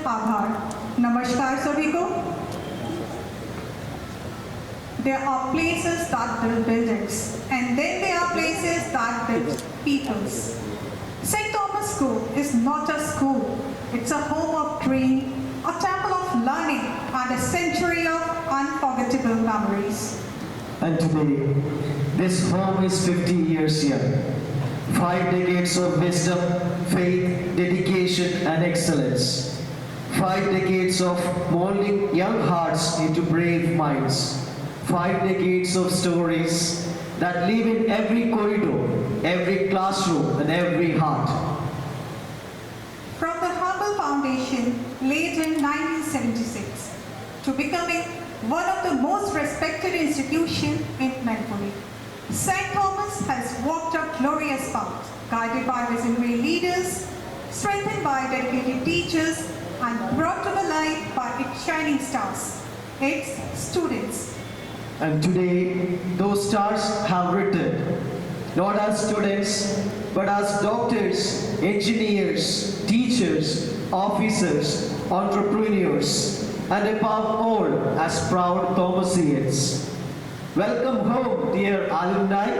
आभार। नमस्कार सभी को। There are places that build buildings, and then there are places that build peoples. St. Thomas School is not a school. It's a home of dream, a temple of learning, and a century of unforgettable memories. And today, this home is 50 years young. 5 decades of wisdom, faith, dedication, and excellence. 5 decades of molding young hearts into brave minds. 5 decades of stories that live in every corridor, every classroom, and every heart. From the humble foundation laid in 1976 to becoming one of the most respected institutions in Manipuri, St. Thomas has walked a glorious path, guided by visionary leaders, strengthened by dedicated teachers, and brought to the light by its shining stars, its students. And today, those stars have returned, not as students, but as doctors, engineers, teachers, officers, entrepreneurs, and above all, as proud Thomasians. Welcome home, dear alumni.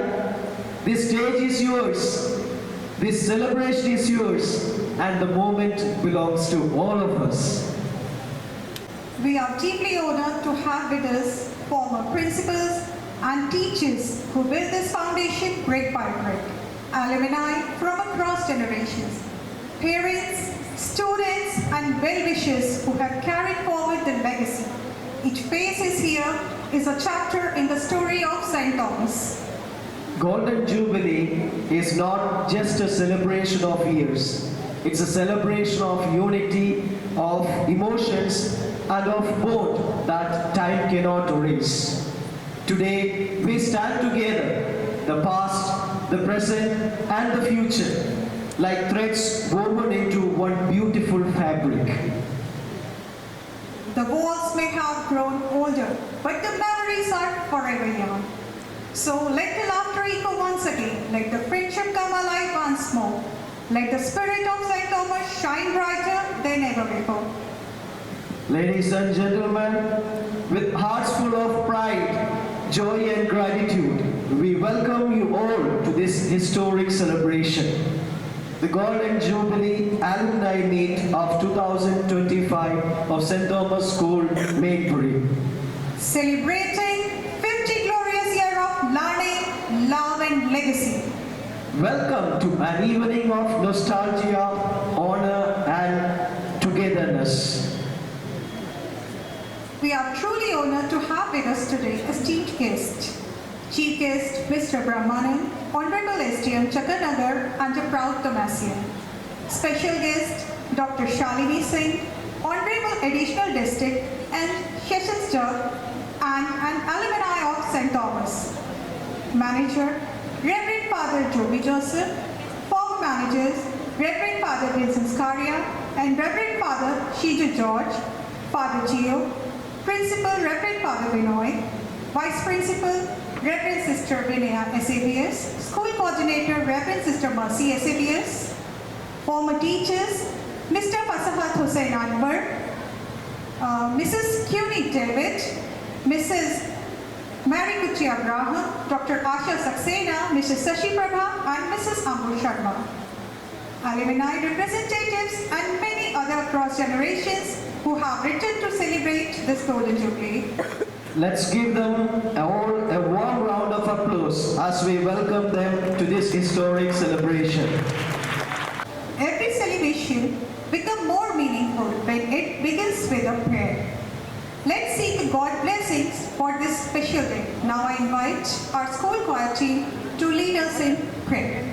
This stage is yours, this celebration is yours, and the moment belongs to all of us. We are deeply honored to have with us former principals and teachers who built this foundation brick by brick, alumni from across generations, parents, students, and well-wishers who have carried forward the legacy. Each face is here is a chapter in the story of St. Thomas. Golden Jubilee is not just a celebration of years. It's a celebration of unity, of emotions, and of bond that time cannot erase. Today, we stand together, the past, the present, and the future, like threads woven into one beautiful fabric. The walls may have grown older, but the memories are forever young. So let the laughter echo once again, let the friendship come alive once more. Let the spirit of St. Thomas shine brighter than ever before. Ladies and gentlemen, with hearts full of pride, joy and gratitude, we welcome you all to this historic celebration. The Golden Jubilee Alumni Meet of 2025 of St. Thomas School, Manipuri. Celebrating 50 glorious years of learning, love and legacy. Welcome to an evening of nostalgia, honor and togetherness. We are truly honored to have with us today esteemed guest. Chief guest Mr. Brahmanan, Honorable SDM Chakarnagar and a proud Thomasian. Special guest Dr. Shalini Singh, Honorable Additional District and Sessions Judge and an alumni of St. Thomas. Manager Reverend Father Joby Joseph, former managers Reverend Father Vincent Scaria and Reverend Father Shiju George, Father Gio, Principal Reverend Father Binoy, Vice Principal Reverend Sister Vinaya SABS, School Coordinator Reverend Sister Mercy SABS, former teachers Mr. Fasahat Hussain Anwar, Mrs. Cuny David, Mrs. Mary Kuchi Abraham, Dr. Asha Saxena, Mrs. Sashi Prabha, and Mrs. Ambu Sharma. Alumni representatives and many other across generations who have returned to celebrate this Golden Jubilee. Let's give them all a warm round of applause as we welcome them to this historic celebration. Every celebration becomes more meaningful when it begins with a prayer. Let's seek God's blessings for this special day. Now I invite our school choir team to lead us in prayer.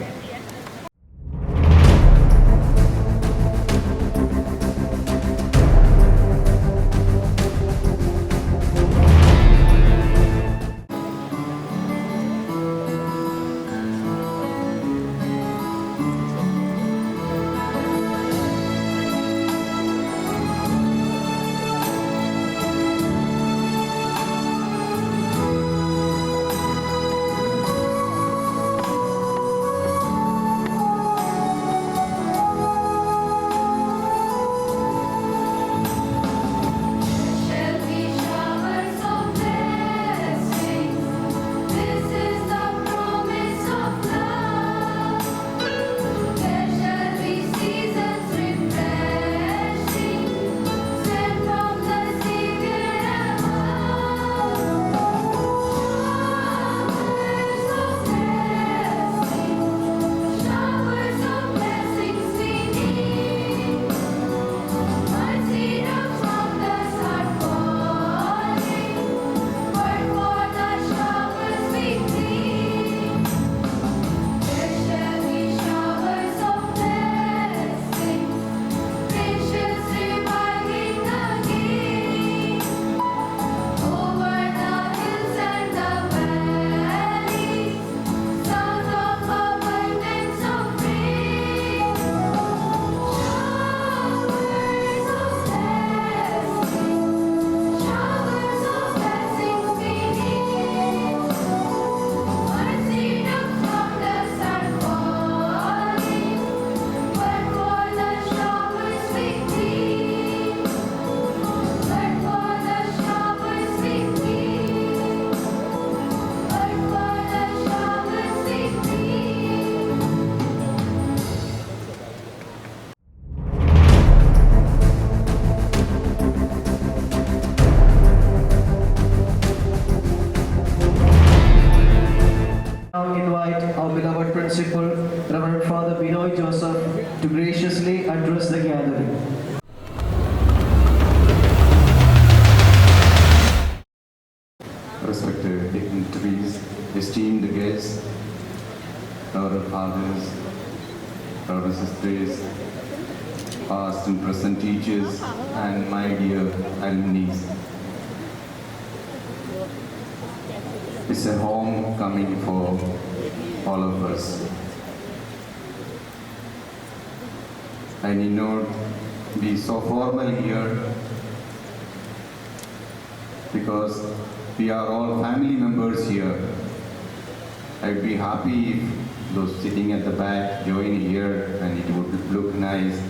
Principal, Reverend Father Binoy Joseph, to graciously address the gathering. Respected dignitaries, esteemed guests, our fathers, our sisters, past and present teachers, and my dear alumni. It's a homecoming for all of us. I need not be so formal here because we are all family members here. I'd be happy if those sitting at the back join here, and it would look nice.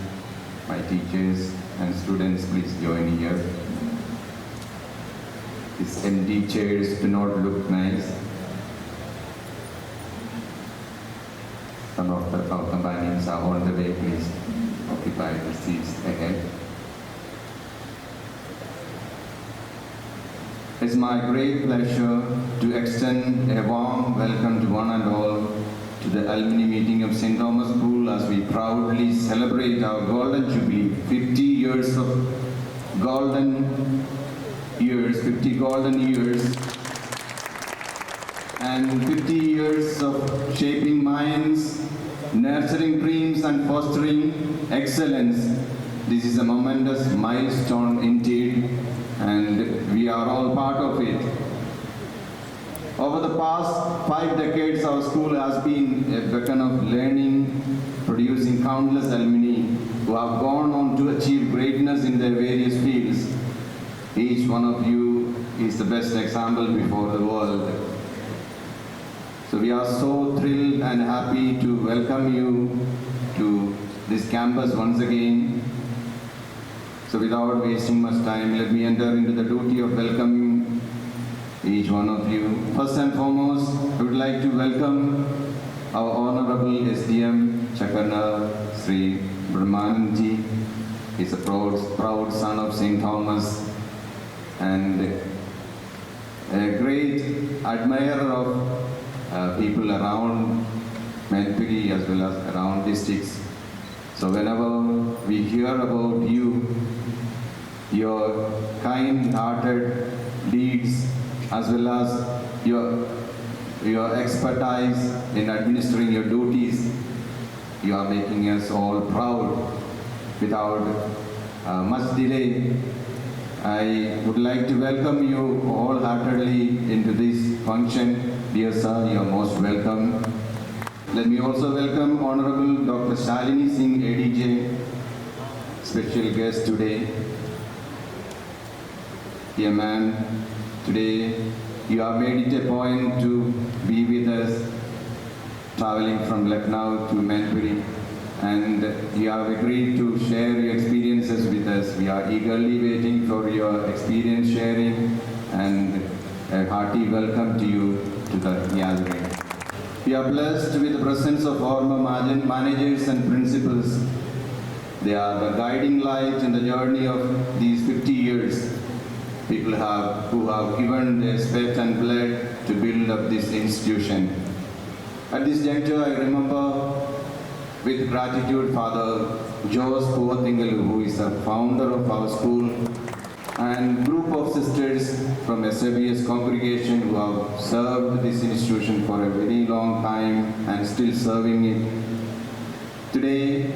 My teachers and students, please join here. These empty chairs do not look nice. Some of our companions are on the way, please occupy the seats ahead. It's my great pleasure to extend a warm welcome to one and all to the alumni meeting of St. Thomas School as we proudly celebrate our golden jubilee, 50 years of golden years, 50 golden years, and 50 years of shaping minds, nurturing dreams and fostering excellence. This is a momentous milestone indeed, and we are all part of it. Over the past 5 decades, our school has been a beacon of learning, producing countless alumni who have gone on to achieve greatness in their various fields. Each one of you is the best example before the world. So we are so thrilled and happy to welcome you to this campus once again. So without wasting much time, let me enter into the duty of welcoming each one of you. First and foremost, I would like to welcome our Honorable SDM Chakarnar Sri Brahmananji. He is a proud son of St. Thomas and a great admirer of people around Manpuri as well as around districts. So whenever we hear about you, your kind-hearted deeds as well as your expertise in administering your duties, you are making us all proud. Without much delay, I would like to welcome you wholeheartedly into this function. Dear sir, you are most welcome. Let me also welcome Honorable Dr. Shalini Singh, ADJ, special guest today. Dear ma'am, today you have made it a point to be with us, traveling from Lucknow to Manpuri, and you have agreed to share your experiences with us. We are eagerly waiting for your experience sharing, and a hearty welcome to you to the gathering. We are blessed with the presence of former managers and principals. They are the guiding light in the journey of these 50 years. People who have given their sweat and blood to build up this institution. At this juncture, I remember with gratitude Father Jose Puvathingalu, who is the founder of our school, and group of sisters from SABS congregation who have served this institution for a very long time and still serving it. Today,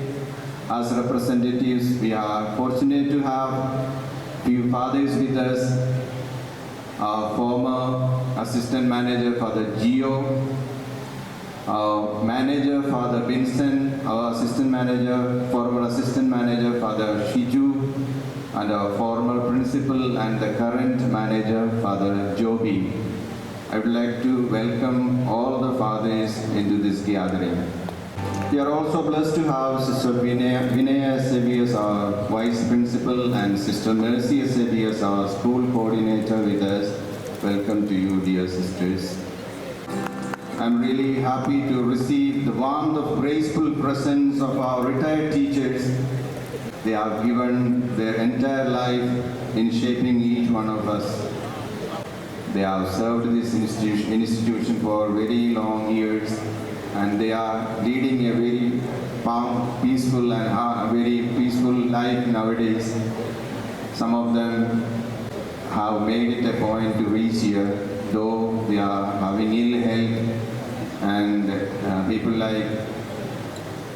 as representatives, we are fortunate to have few fathers with us. Our former assistant manager, Father Gio, our manager, Father Vincent, our former assistant manager, Father Shiju, and our former principal and the current manager, Father Joby. I would like to welcome all the fathers into this gathering. We are also blessed to have Sister Vinaya Sabias, our vice principal, and Sister Mercy Sabias, our school coordinator, with us. Welcome to you, dear sisters. I'm really happy to receive the warmth of graceful presence of our retired teachers. They have given their entire life in shaping each one of us. They have served this institution for very long years, and they are leading a very peaceful and a very peaceful life nowadays. Some of them have made it a point to reach here, though they are having ill health, and people like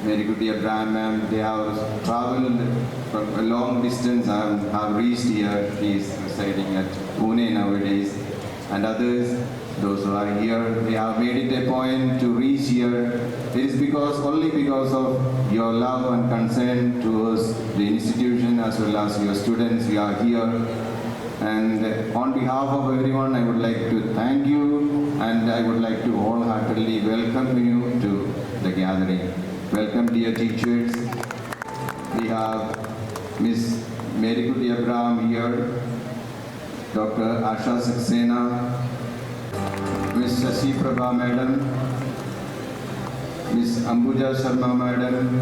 Mary Goody Abraham, ma'am, they have traveled from a long distance and have reached here. She is residing at Pune nowadays. And others, those who are here, they have made it a point to reach here. It is only because of your love and concern towards the institution as well as your students, we are here. And on behalf of everyone, I would like to thank you, and I would like to wholeheartedly welcome you to the gathering. Welcome, dear teachers. We have Miss Mary Goody Abraham here, Dr. Asha Saxena, Miss Shashi Prabha Madam, Miss Ambuja Sharma Madam,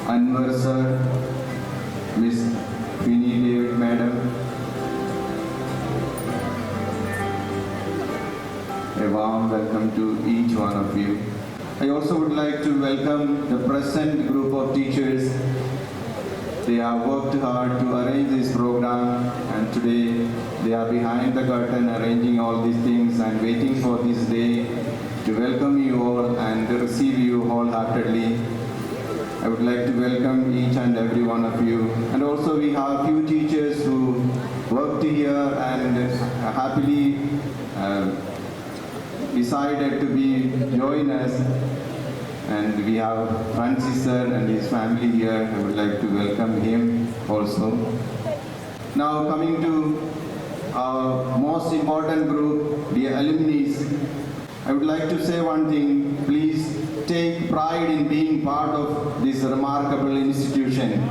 Anwar Sir, Miss Queenie David Madam. A warm welcome to each one of you. I also would like to welcome the present group of teachers. They have worked hard to arrange this program, and today they are behind the curtain arranging all these things and waiting for this day to welcome you all and receive you wholeheartedly. I would like to welcome each and every one of you. And also we have a few teachers who worked here and happily decided to join us, and we have Francis sir and his family here. I would like to welcome him also. Now coming to our most important group, the alumni, I would like to say one thing. Please take pride in being part of this remarkable institution.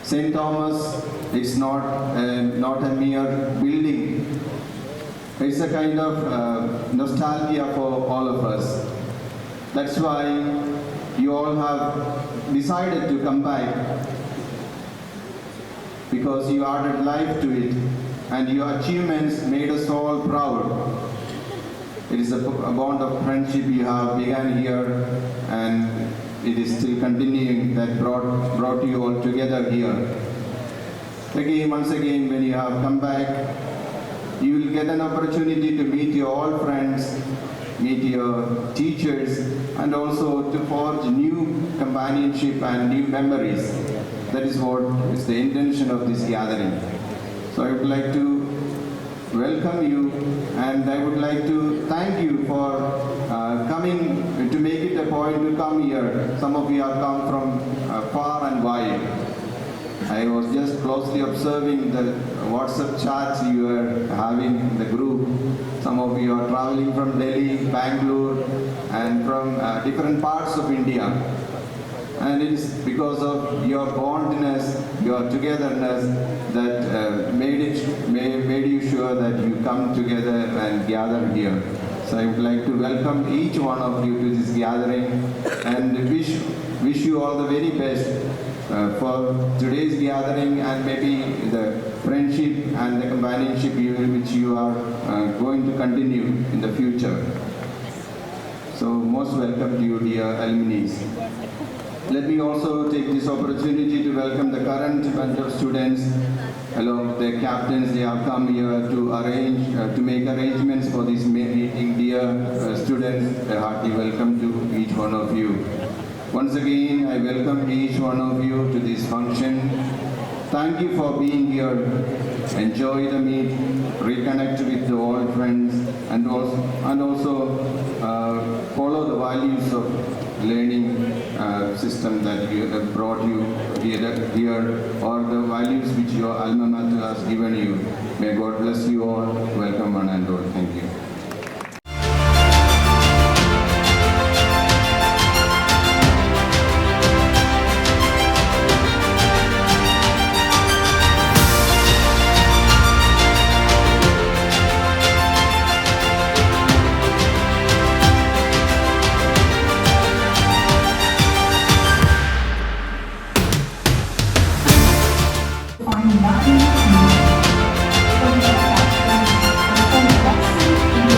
St. Thomas is not a mere building. It's a kind of nostalgia for all of us. That's why you all have decided to come back, because you added life to it and your achievements made us all proud. It is a bond of friendship you have begun here, and it is still continuing, that brought you all together here. Once again, when you have come back, you will get an opportunity to meet your old friends, meet your teachers, and also to forge new companionship and new memories. That is what is the intention of this gathering. So I would like to welcome you, and I would like to thank you for coming, to make it a point to come here. Some of you have come from far and wide. I was just closely observing the WhatsApp chats you are having in the group. Some of you are traveling from Delhi, Bangalore, and from different parts of India. And it is because of your bondness, your togetherness, that made you sure that you come together and gather here. So I would like to welcome each one of you to this gathering and wish you all the very best for today's gathering, and maybe the friendship and the companionship which you are going to continue in the future. So most welcome to you, dear alumni. Let me also take this opportunity to welcome the current bunch of students along with their captains. They have come here to make arrangements for this meeting. Dear students, a hearty welcome to each one of you. Once again, I welcome each one of you to this function. Thank you for being here. Enjoy the meet, reconnect with the old friends, and also follow the values of learning system that you have brought you here, or the values which your alma mater has given you. May God bless you all. Welcome one and all. Thank you. Find nothing new. For the captain, for the boxing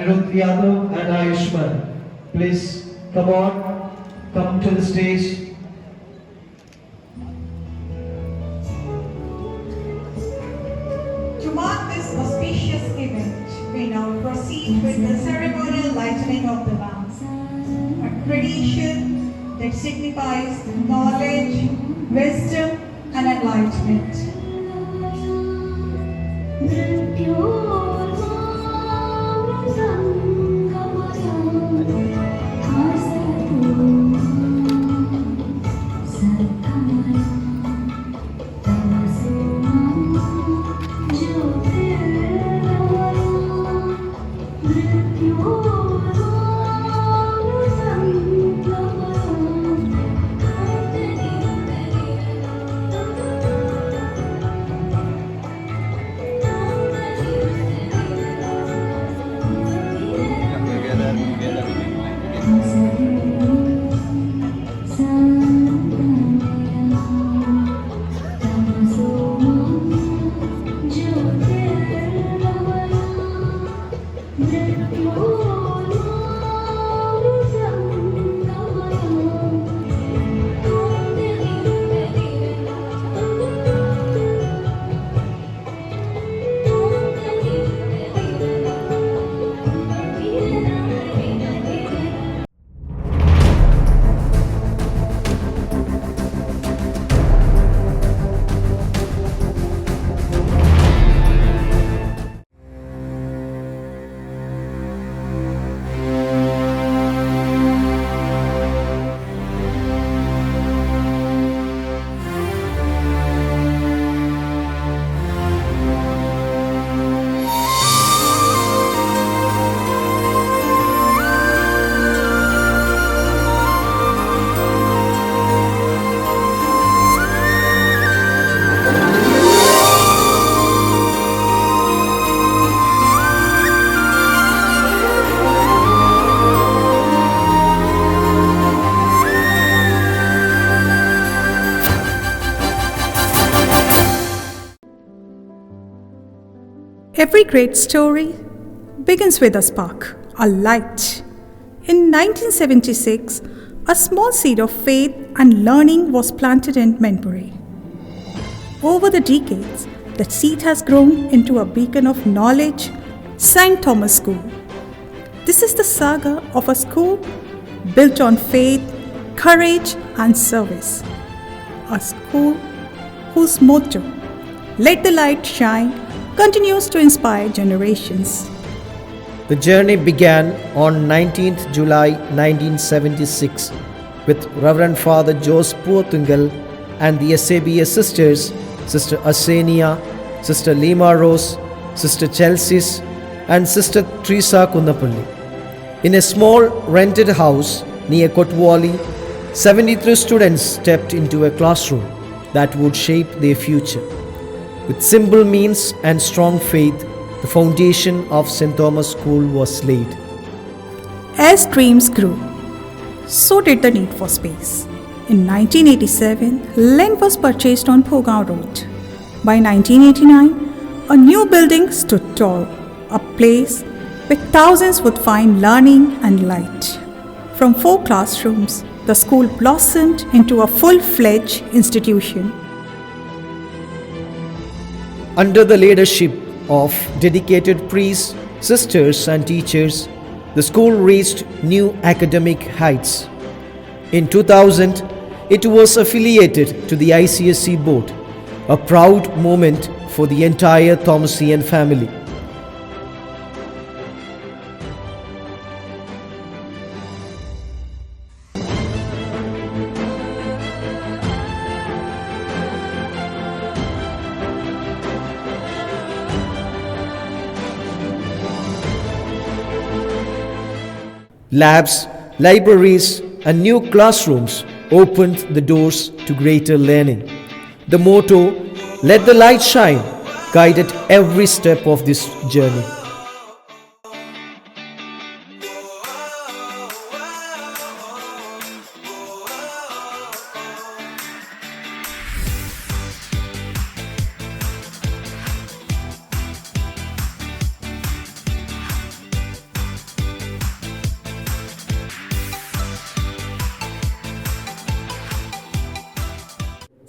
Anirudh Yadav and Ayushman. Please come on, come to the stage. To mark this auspicious event, we now proceed with the ceremonial lighting of the lamps, a tradition that signifies knowledge, wisdom, and enlightenment. Every great story begins with a spark, a light. In 1976, a small seed of faith and learning was planted in Menpuri. Over the decades, that seed has grown into a beacon of knowledge, St. Thomas School. This is the saga of a school built on faith, courage, and service. A school whose motto, "Let the light shine," continues to inspire generations. The journey began on 19th July 1976 with Reverend Father Jose Puatungal and the SABS sisters, Sister Asenia, Sister Lima Rose, Sister Chelsea, and Sister Teresa Kunnapalli. In a small rented house near Kotwali, 73 students stepped into a classroom that would shape their future. With simple means and strong faith, the foundation of St. Thomas School was laid. As dreams grew, so did the need for space. In 1987, land was purchased on Bhogaon Road. By 1989, a new building stood tall, a place where thousands would find learning and light. From 4 classrooms, the school blossomed into a full-fledged institution. Under the leadership of dedicated priests, sisters, and teachers, the school reached new academic heights. In 2000, it was affiliated to the ICSE board, a proud moment for the entire Thomasian family. Labs, libraries, and new classrooms opened the doors to greater learning. The motto, "Let the light shine," guided every step of this journey.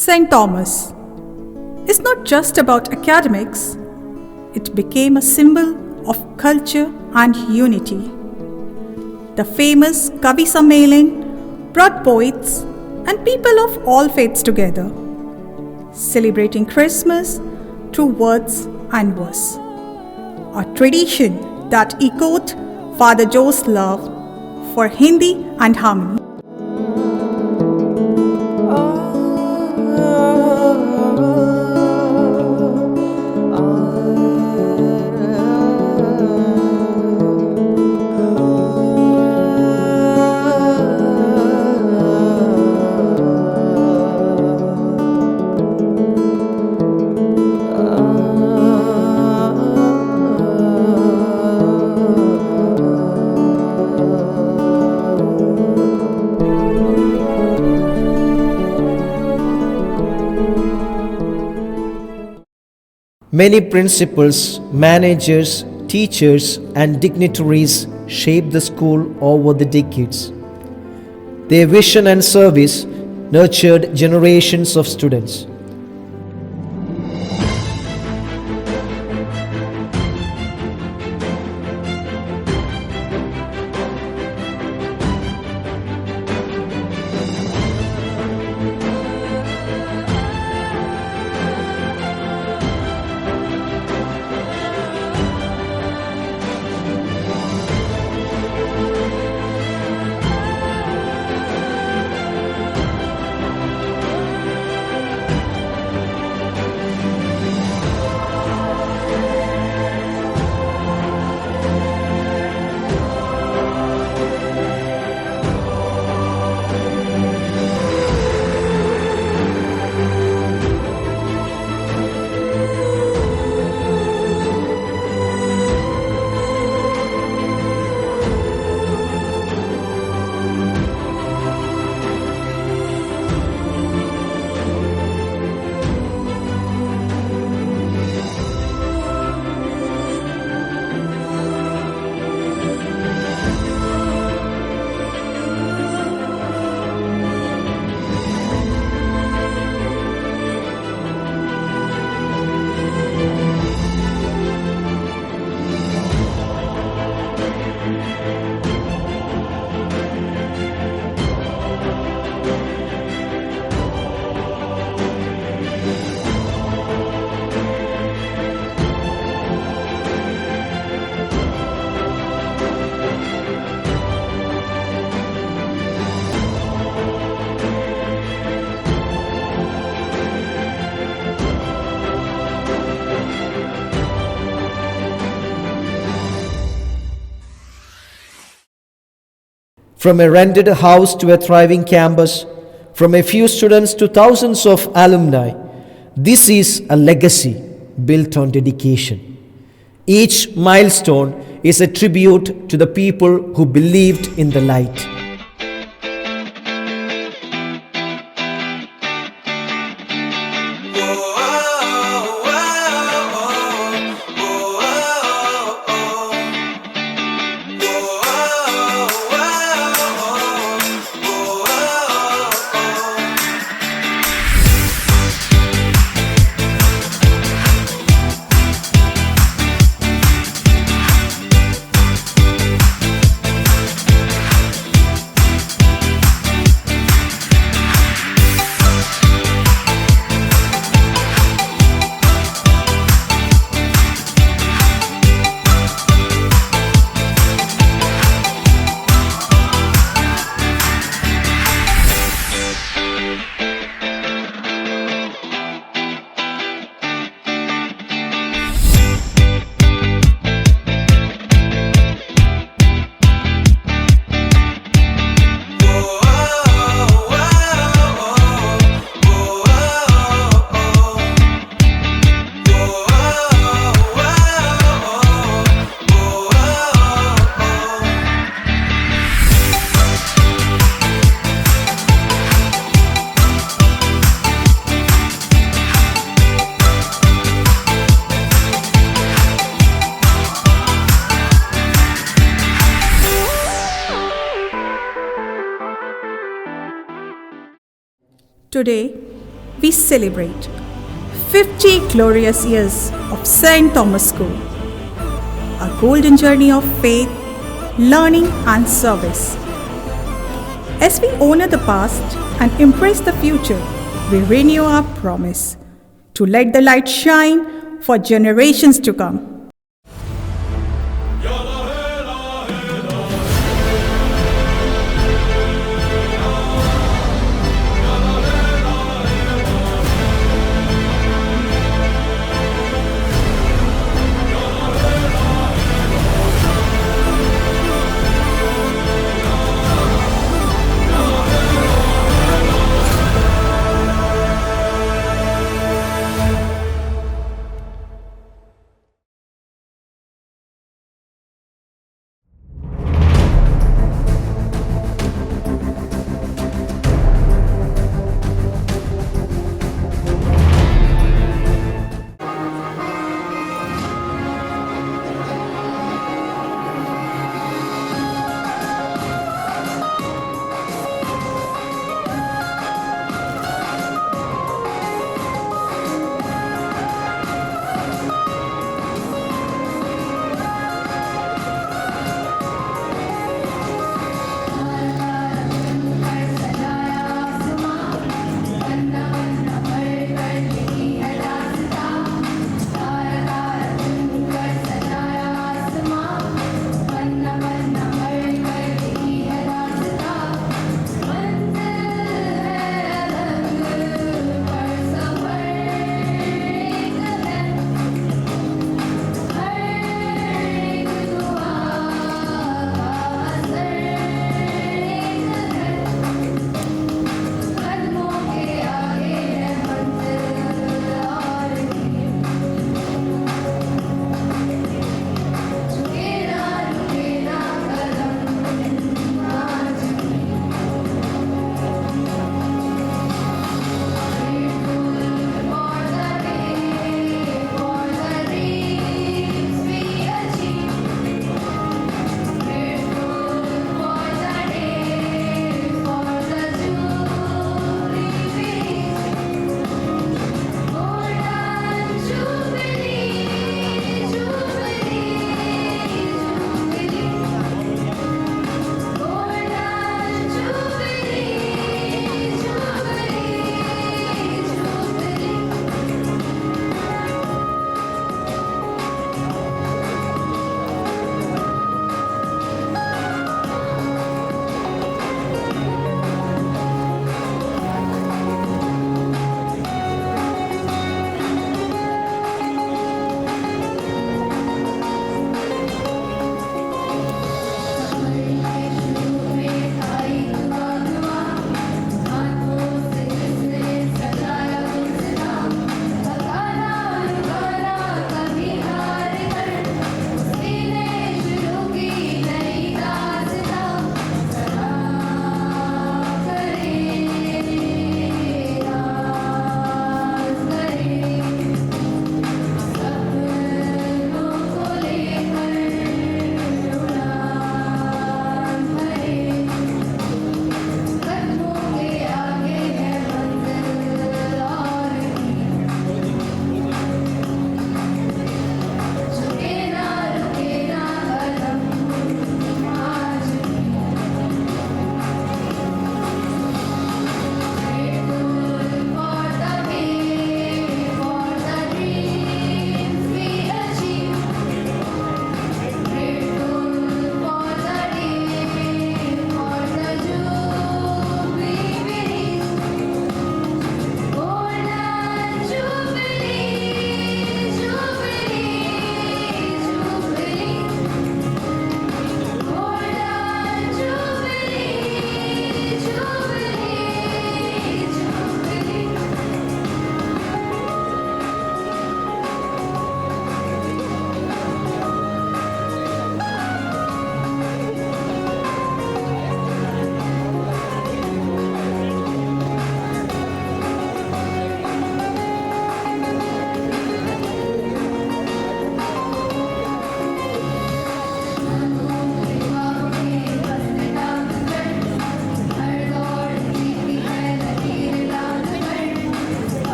St. Thomas is not just about academics, it became a symbol of culture and unity. The famous Kavi Sammelan brought poets and people of all faiths together, celebrating Christmas through words and verse. A tradition that echoed Father Joe's love for Hindi and harmony. Many principals, managers, teachers, and dignitaries shaped the school over the decades. Their vision and service nurtured generations of students. From a rented house to a thriving campus, from a few students to thousands of alumni, this is a legacy built on dedication. Each milestone is a tribute to the people who believed in the light. Today, we celebrate 50 glorious years of St. Thomas School, a golden journey of faith, learning, and service. As we honor the past and embrace the future, we renew our promise to let the light shine for generations to come.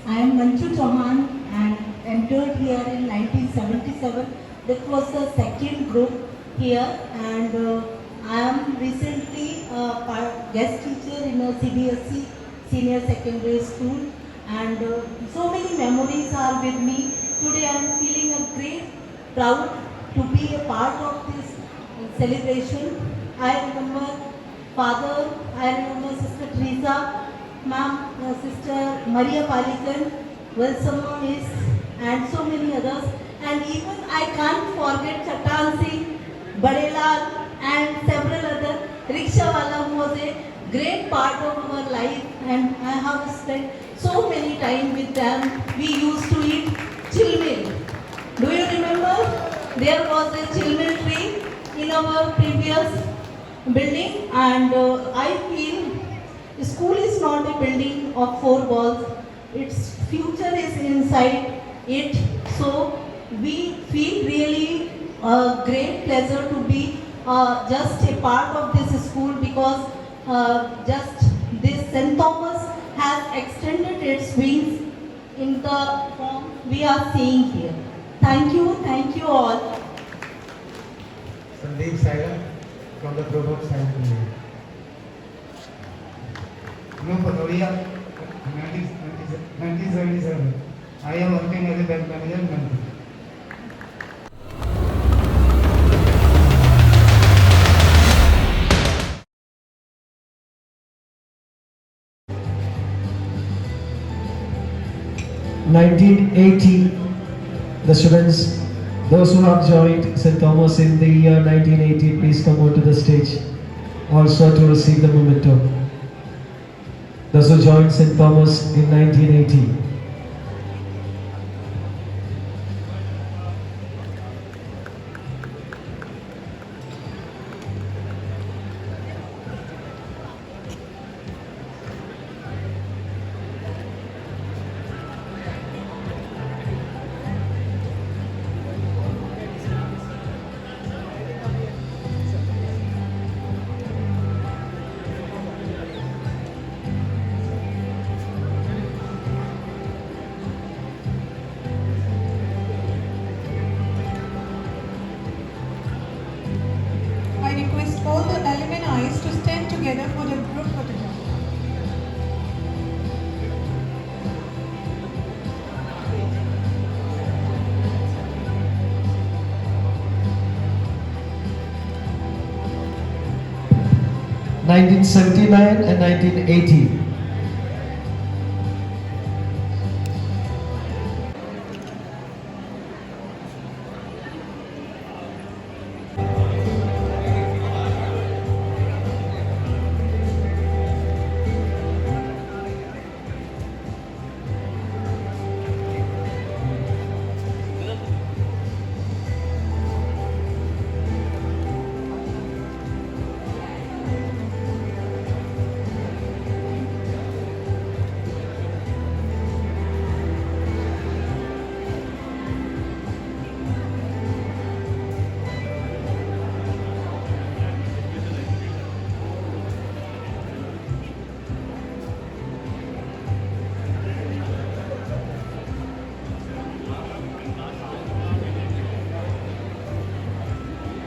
I am Manju Chauhan and entered here in 1977. That was the second group here, and I am recently guest teacher in a CBSE senior secondary school, and so many memories are with me. Today I am feeling a great proud to be a part of this celebration. I remember Father, I remember Sister Teresa, Ma'am, Sister Maria Palikan, Wilson Miss, and so many others. And even I can't forget Chatan Singh, Badelal, and several other rickshawala who was a great part of our life, and I have spent so many time with them. We used to eat chilmil. Do you remember? There was a chilmil tree in our previous building, and I feel school is not a building of four walls. Its future is inside it. So we feel really a great pleasure to be just a part of this school, because just this St. Thomas has extended its wings in the form we are seeing here. Thank you all. Sandeep Saila from the group of Science Engineering. Group Patoria, 1977. I am working as a bank manager in Manipur. In 1980, the students, those who have joined St. Thomas in the year 1980, please come onto the stage also to receive the memento. Those who joined St. Thomas in 1980. I request all the alumni to stand together for the group photograph. in 1979 and 1980.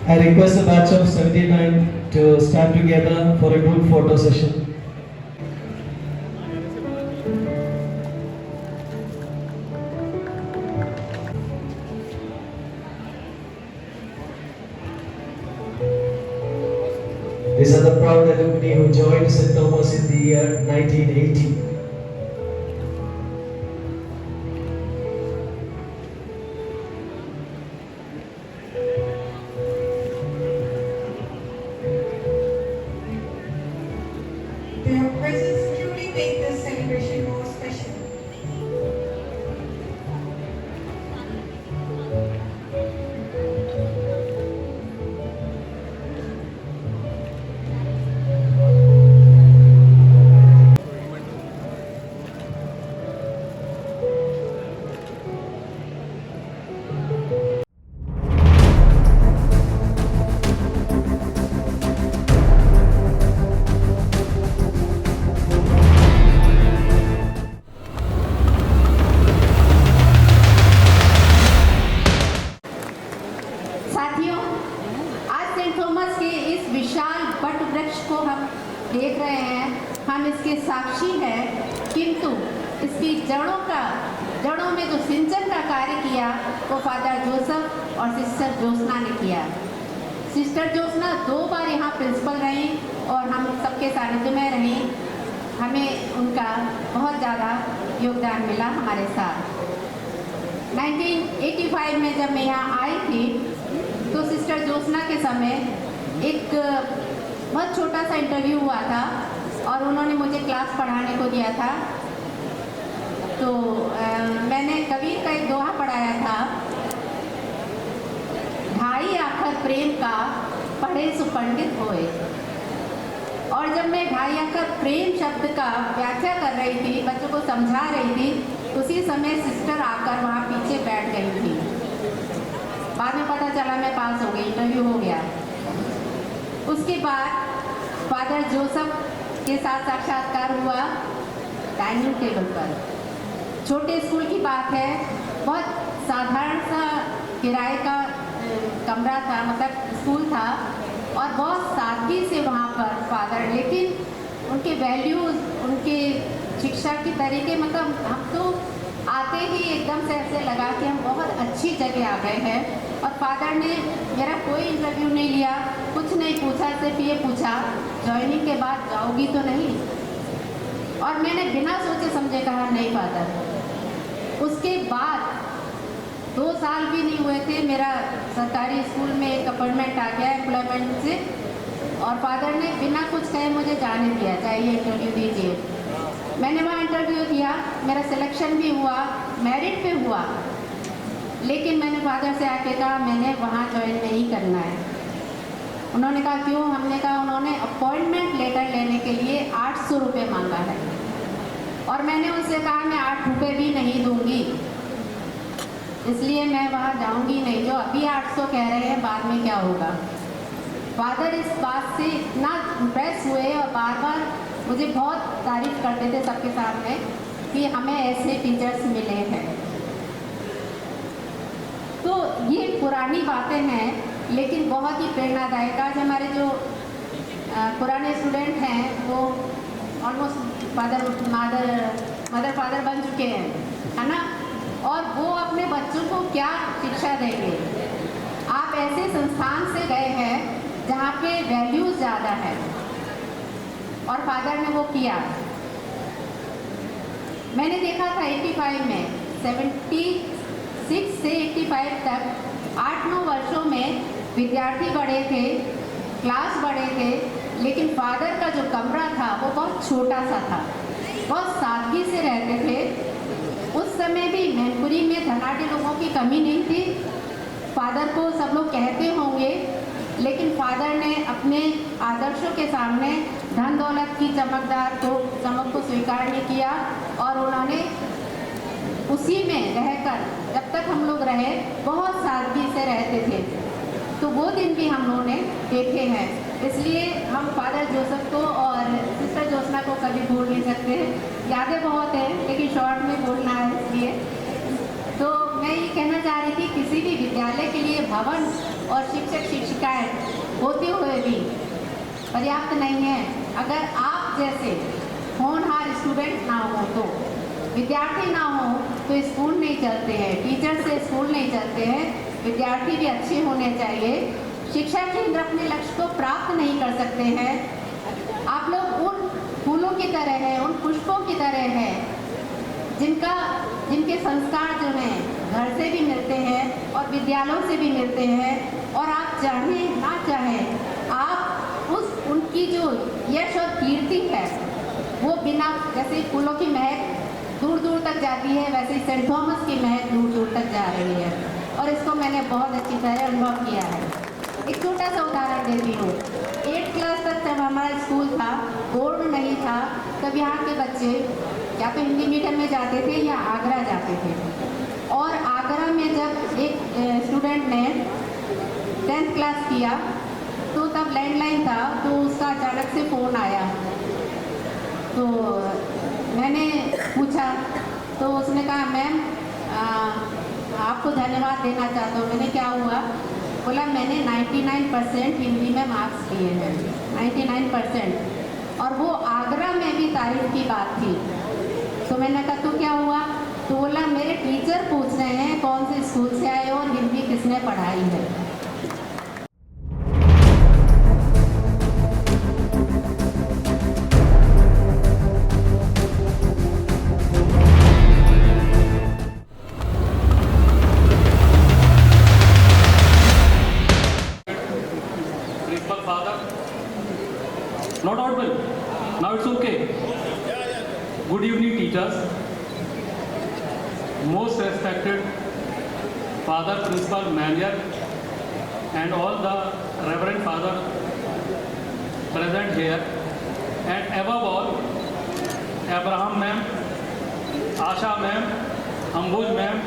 I request the batch of 79 to stand together for a group photo session. These are the proud alumni who joined St. Thomas in the year 1980. Their presence truly made this celebration more special. इसके साक्षी हैं, किंतु इसकी जड़ों में जो सिंचन का कार्य किया वो फादर जोसेफ और सिस्टर ज्योत्सना ने किया। सिस्टर ज्योत्सना 2 बार यहाँ प्रिंसिपल रही और हम सबके सानिध्य में रही। हमें उनका बहुत ज़्यादा योगदान मिला हमारे साथ। 1985 में जब मैं यहाँ आई थी तो सिस्टर ज्योत्सना के समय एक बहुत छोटा सा इंटरव्यू हुआ था और उन्होंने मुझे क्लास पढ़ाने को दिया था। तो मैंने कबीर का एक दोहा पढ़ाया था, ढाई आखर प्रेम का पढ़े सुपंडित होए। और जब मैं ढाई आखर प्रेम शब्द का व्याख्या कर रही थी, बच्चों को समझा रही थी, उसी समय सिस्टर आकर वहाँ पीछे बैठ गई थी। बाद में पता चला मैं पास हो गई, इंटरव्यू हो गया। उसके बाद फादर जोसेफ के साथ साक्षात्कार हुआ डाइनिंग टेबल पर। छोटे स्कूल की बात है, बहुत साधारण सा किराए का कमरा था, मतलब स्कूल था, और बहुत सादगी से वहाँ पर फादर, लेकिन उनके वैल्यूज़, उनके शिक्षा की तरीके, मतलब हम तो आते ही एकदम से ऐसे लगा कि हम बहुत अच्छी जगह आ गए हैं। और फादर ने मेरा कोई इंटरव्यू नहीं लिया, कुछ नहीं पूछा, सिर्फ ये पूछा ज्वाइनिंग के बाद जाओगी तो नहीं। और मैंने बिना सोचे समझे कहा नहीं फादर। उसके बाद 2 साल भी नहीं हुए थे, मेरा सरकारी स्कूल में एक अपॉइंटमेंट आ गया एम्प्लॉयमेंट से, और फादर ने बिना कुछ कहे मुझे जाने दिया, चाहिए इंटरव्यू दीजिए। मैंने वहाँ इंटरव्यू दिया, मेरा सिलेक्शन भी हुआ, मेरिट पे हुआ, लेकिन मैंने फादर से आके कहा मैंने वहाँ ज्वाइन नहीं करना है। उन्होंने कहा क्यों? हमने कहा उन्होंने अपॉइंटमेंट लेटर लेने के लिए 800 रुपये मांगा है, और मैंने उनसे कहा मैं 8 रुपये भी नहीं दूंगी, इसलिए मैं वहाँ जाऊँगी नहीं। जो अभी 800 कह रहे हैं, बाद में क्या होगा। फादर इस बात से इतना इम्प्रेस हुए और बार बार मुझे बहुत तारीफ करते थे सबके सामने कि हमें ऐसे टीचर्स मिले हैं। तो ये पुरानी बातें हैं, लेकिन बहुत ही प्रेरणादायक। आज हमारे जो पुराने स्टूडेंट हैं वो ऑलमोस्ट मदर फादर बन चुके हैं, है ना, और वो अपने बच्चों को क्या शिक्षा देंगे। आप ऐसे संस्थान से गए हैं जहाँ पे वैल्यूज़ ज़्यादा है, और फादर ने वो किया। मैंने देखा था 85 में, 76 से 85 तक 8-9 वर्षों में विद्यार्थी बढ़े थे, क्लास बढ़े थे, लेकिन फादर का जो कमरा था वो बहुत छोटा सा था, बहुत सादगी से रहते थे। उस समय भी मैनपुरी में धनाढ़ लोगों की कमी नहीं थी। फादर को सब लोग कहते होंगे, लेकिन फादर ने अपने आदर्शों के सामने धन दौलत की चमक को स्वीकार नहीं किया, और उन्होंने उसी में रहकर, जब तक हम लोग रहे, बहुत सादगी से रहते थे। तो वो दिन भी हम लोगों ने देखे हैं, इसलिए हम फादर जोसेफ को और सिस्टर ज्योत्सना को कभी भूल नहीं सकते। यादें बहुत हैं, लेकिन शॉर्ट में बोलना है, इसलिए तो मैं ये कहना चाह रही थी, किसी भी विद्यालय के लिए भवन और शिक्षक शिक्षिकाएं होते हुए भी पर्याप्त नहीं है। अगर आप जैसे होनहार स्टूडेंट ना हो, तो विद्यार्थी ना हो, तो स्कूल नहीं चलते हैं, टीचर से स्कूल नहीं चलते हैं। विद्यार्थी भी अच्छे होने चाहिए। शिक्षा केंद्र अपने लक्ष्य को प्राप्त नहीं कर सकते हैं। आप लोग उन फूलों की तरह हैं, उन पुष्पों की तरह हैं, जिनके संस्कार जो हैं घर से भी मिलते हैं और विद्यालयों से भी मिलते हैं। और आप चाहें ना चाहें, आप उनकी जो यश और कीर्ति है वो बिना, जैसे फूलों की महक दूर दूर तक जाती है, वैसे सेंट थॉमस की महक दूर दूर तक जा रही है, और इसको मैंने बहुत अच्छी तरह अनुभव किया है। एक छोटा सा उदाहरण देती हूँ। 8th क्लास तक जब हमारा स्कूल था, बोर्ड नहीं था, तब यहाँ के बच्चे या तो हिंदी मीडियम में जाते थे या आगरा जाते थे। और आगरा में जब एक स्टूडेंट ने 10th क्लास किया, तो तब लैंडलाइन था, तो उसका अचानक से फ़ोन आया। तो मैंने पूछा, तो उसने कहा मैम आपको धन्यवाद देना चाहता हूँ। मैंने क्या हुआ? बोला मैंने 99% हिंदी में मार्क्स लिए हैं, 99%। और वो आगरा में भी तारीफ की बात थी। तो मैंने कहा तो क्या हुआ? तो बोला मेरे टीचर पूछ रहे हैं कौन से स्कूल से आए हो और हिंदी किसने पढ़ाई है। Principal father, not audible. Now it's okay. Good evening, teachers. Most respected Father Principal Manager and all the Reverend Father present here, and above all, Abraham ma'am, Asha ma'am, Ambuj ma'am,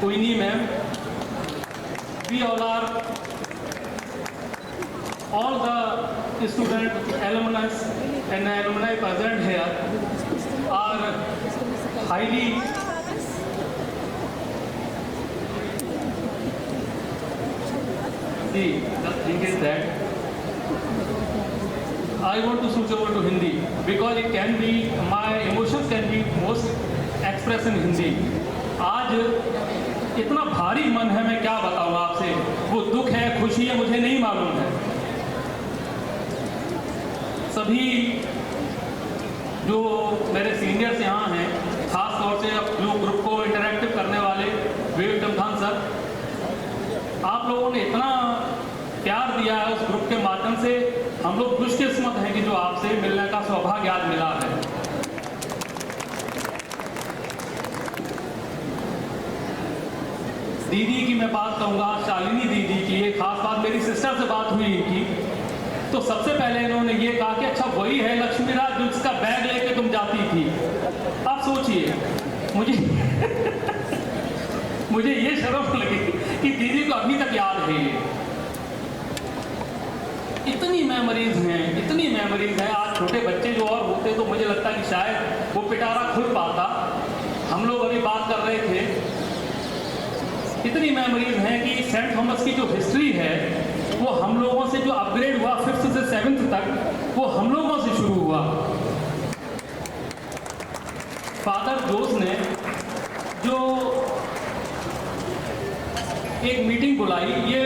Queenie ma'am. We all the student, alumni and alumni present here are highly see, the thing is that I want to switch over to Hindi because it can be, my emotions can be most expressed in Hindi. आज इतना भारी मन है, मैं क्या बताऊं आपसे, वो दुख है, खुशी है, मुझे नहीं मालूम है। सभी जो मेरे सीनियर्स यहाँ हैं, खास तौर से जो ग्रुप को इंटरैक्टिव करने वाले विवेक टमथान सर, आप लोगों ने इतना प्यार दिया है उस ग्रुप के माध्यम से, हम लोग खुशकिस्मत हैं कि जो आपसे मिलने का सौभाग्य आज मिला है। दीदी की मैं बात कहूँगा, शालिनी दीदी की, एक खास बात, मेरी सिस्टर से बात हुई इनकी, तो सबसे पहले इन्होंने ये कहा कि अच्छा वही है लक्ष्मी राज जिसका बैग लेके तुम जाती थी। आप सोचिए, मुझे ये शर्म लगी कि दीदी को अभी तक याद है ये। इतनी मेमोरीज हैं। आज छोटे बच्चे जो और होते तो मुझे लगता है कि शायद वो पिटारा खुल पाता। हम लोग अभी बात कर रहे थे, इतनी मेमोरीज हैं कि सेंट थॉमस की जो हिस्ट्री है वो हम लोगों से जो अपग्रेड हुआ 5th से 7th तक, वो हम लोगों से शुरू हुआ। फादर जोस ने जो एक मीटिंग बुलाई, ये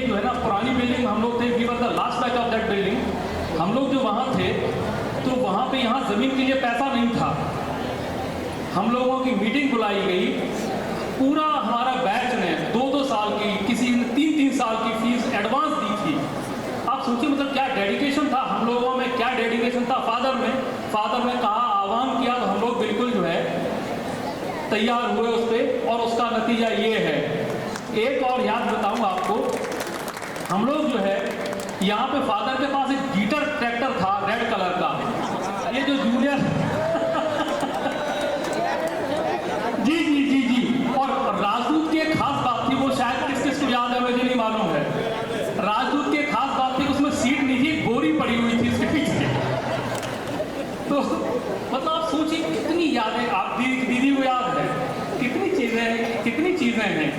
जो है ना, पुरानी बिल्डिंग हम लोग थे, we were the last batch of that building. हम लोग जो वहाँ थे तो वहाँ पे यहाँ ज़मीन के लिए पैसा नहीं था। हम लोगों की मीटिंग बुलाई गई, पूरा हमारा बैच ने 2-2 साल की, किसी ने 3-3 साल की फीस एडवांस दी थी। आप सोचिए मतलब क्या डेडिकेशन था हम लोगों में, क्या डेडिकेशन था फादर ने कहा, आह्वान किया तो हम लोग बिल्कुल जो है तैयार हुए उस पर, और उसका नतीजा ये है। एक और याद बताऊं आपको, हम लोग जो है यहाँ पे फादर के पास एक जीटर ट्रैक्टर था रेड कलर का, ये जो जूनियर जी, और राजदूत की एक खास बात थी, वो शायद किस को याद है मुझे नहीं मालूम है। राजदूत की एक खास बात थी, उसमें सीट नहीं थी, बोरी पड़ी हुई थी इसके पीछे। तो मतलब आप सोचिए कितनी यादें, आप दीदी को याद है, कितनी चीजें हैं।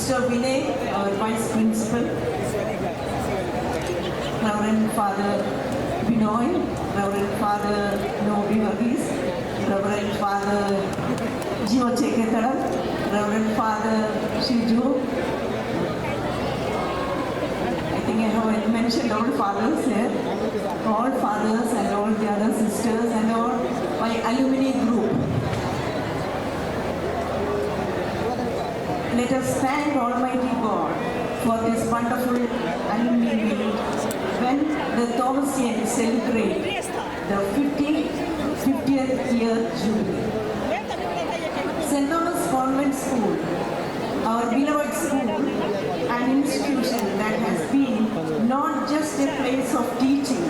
Mr. Vinay, our Vice Principal, Reverend Father Binoy, Reverend Father Nobi Varghese, Reverend Father Gio Cheketaram, Reverend Father Shiju. I think I have mentioned all fathers here, all fathers and all the other sisters and all my alumni group. Let us thank Almighty God for this wonderful alumni meeting when the Thomasians celebrate the 50th year jubilee. St. Thomas Convent School, our beloved school, an institution that has been not just a place of teaching,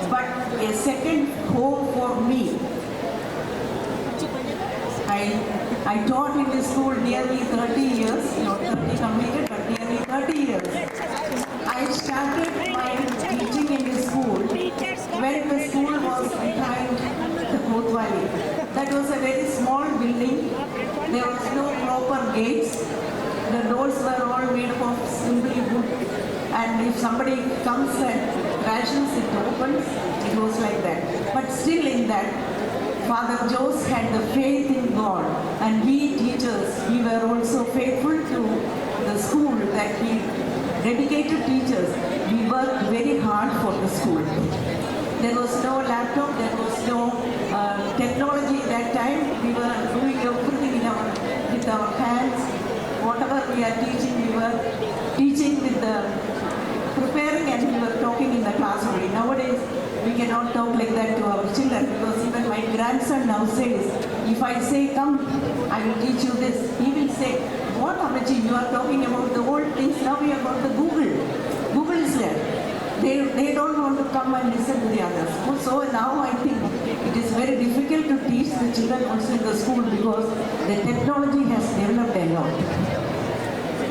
but a second home for me. I taught in this school nearly 30 years, not 30 completed, but nearly 30 years. I started my teaching in this school when the school was behind the Kotwali. That was a very small building. There was no proper gates. The doors were all made up of simply wood. And if somebody comes and crashes, it opens. It was like that. But still in that, Father Jose had the faith in God, and we teachers, we were also faithful to the school that we dedicated teachers. We worked very hard for the school. There was no laptop, there was no technology that time. We were doing everything with our hands. Whatever we are teaching, we were teaching with the preparing and we were talking in the class only. Nowadays, we cannot talk like that to our children because even my grandson now says, if I say, come, I will teach you this, he will say, what Amaji, you are talking about the old things, now we are about the Google. Google is there. They don't want to come and listen to the others. So now I think it is very difficult to teach the children also in the school because the technology has developed a lot.